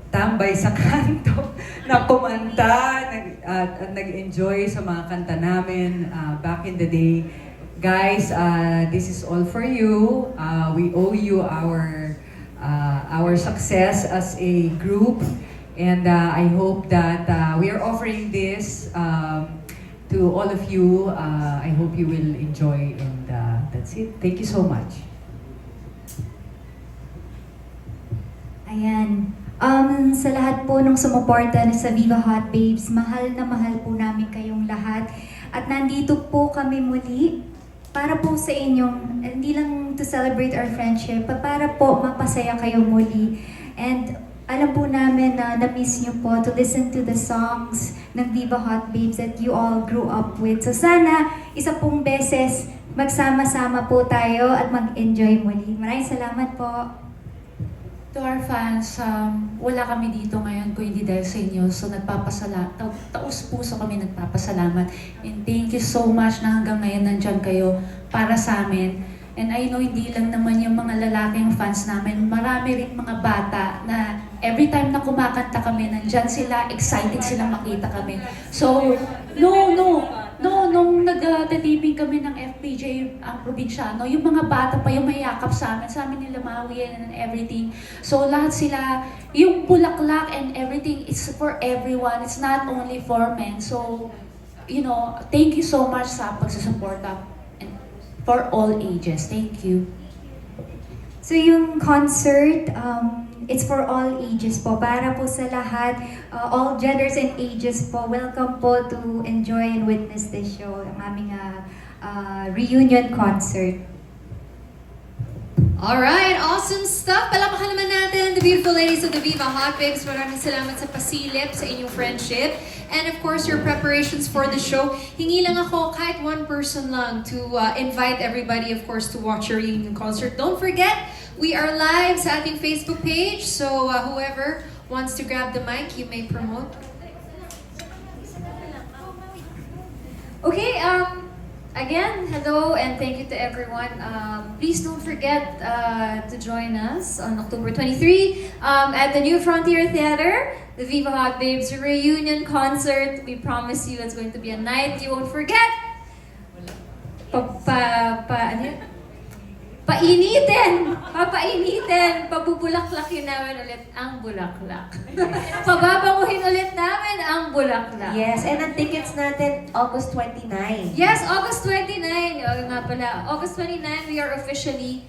tambay sa kanto na kumanta at nag-enjoy sa mga kanta namin back in the day. Guys, this is all for you. We owe you our success as a group. And I hope that we are offering this to all of you. I hope you will enjoy, and that's it. Thank you so much. Ayan. Sa lahat po ng sumuporta sa Viva Hot Babes, mahal na mahal po namin kayong lahat. At nandito po kami muli para po sa inyong, hindi lang to celebrate our friendship, para po mapasaya kayo muli. And alam po namin na na-miss nyo po to listen to the songs ng Viva Hot Babes that you all grew up with. So sana, isa pong beses, magsama-sama po tayo at mag-enjoy muli. Maraming salamat po. To our fans, wala kami dito ngayon kung hindi dahil sa inyo. So taus-puso kami nagpapasalamat. And thank you so much na hanggang ngayon nandyan kayo para sa amin. And I know hindi lang naman yung mga lalaking fans namin, marami rin mga bata na every time na kumakanta kami, nandyan sila, excited sila makita kami. So, nung nag-taping kami ng FPJ, ang probinsyano, yung mga bata pa yung mayakap sa amin nila Maui and everything. So, lahat sila, yung bulaklak and everything, it's for everyone. It's not only for men. So, you know, thank you so much sa pagsusuporta for all ages. Thank you. So yung concert, it's for all ages po. Para po sa lahat, all genders and ages po. Welcome po to enjoy and witness this show, ang aming reunion concert. Alright, awesome stuff. Palakpakan naman natin the beautiful ladies of the Viva Hot Babes. Maraming salamat sa pasilip, sa inyong friendship. And of course, your preparations for the show. Hingi lang ako kahit one person lang to invite everybody, of course, to watch your reunion concert. Don't forget, we are live sa ating Facebook page. So whoever wants to grab the mic, you may promote. Okay, again, hello and thank you to everyone. Please don't forget to join us on October 23 at the New Frontier Theater, the Viva Hot Babes reunion concert. We promise you it's going to be a night you won't forget. Papainitin, pabubulaklakin namin ulit ang bulaklak. Pababanguhin ulit namin ang bulaklak. Yes, and ang tickets natin, August 29. Yes, August 29. O nga pala, August 29, we are officially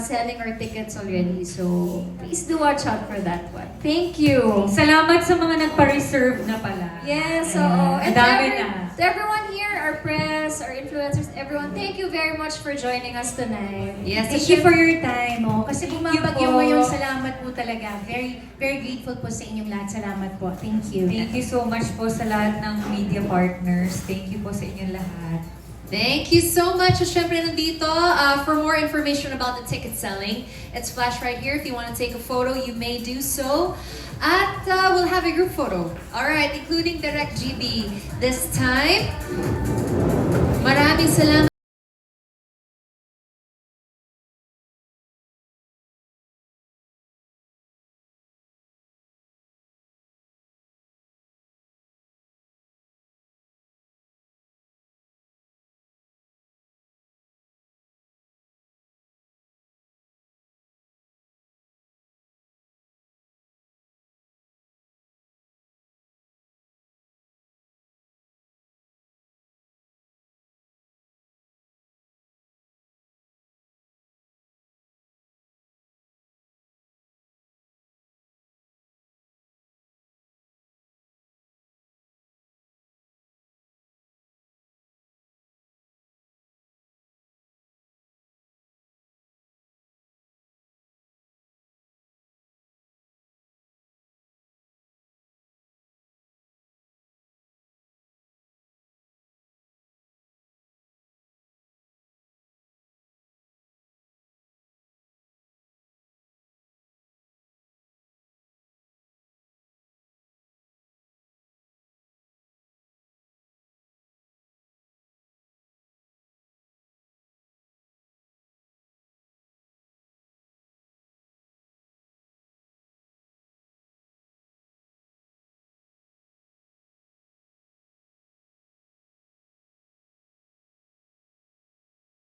selling our tickets already. So, please do watch out for that one. Thank you. Salamat sa mga nagpa-reserve na pala. Yes, so Ang and dami na. to everyone here, our press, our influencers, everyone, thank you very much for joining us tonight. Yes, Thank you for your time. Kasi Thank bumabagyo you po. ngayon, salamat po talaga. Very, very grateful po sa inyong lahat. Salamat po. Thank you. Thank you so much po sa lahat ng media partners. Thank you po sa inyong lahat. Thank you so much. So, syempre nandito, for more information about the ticket selling, it's flashed right here. If you want to take a photo, you may do so. At we'll have a group photo. Alright, including Direct GB this time. Maraming salamat.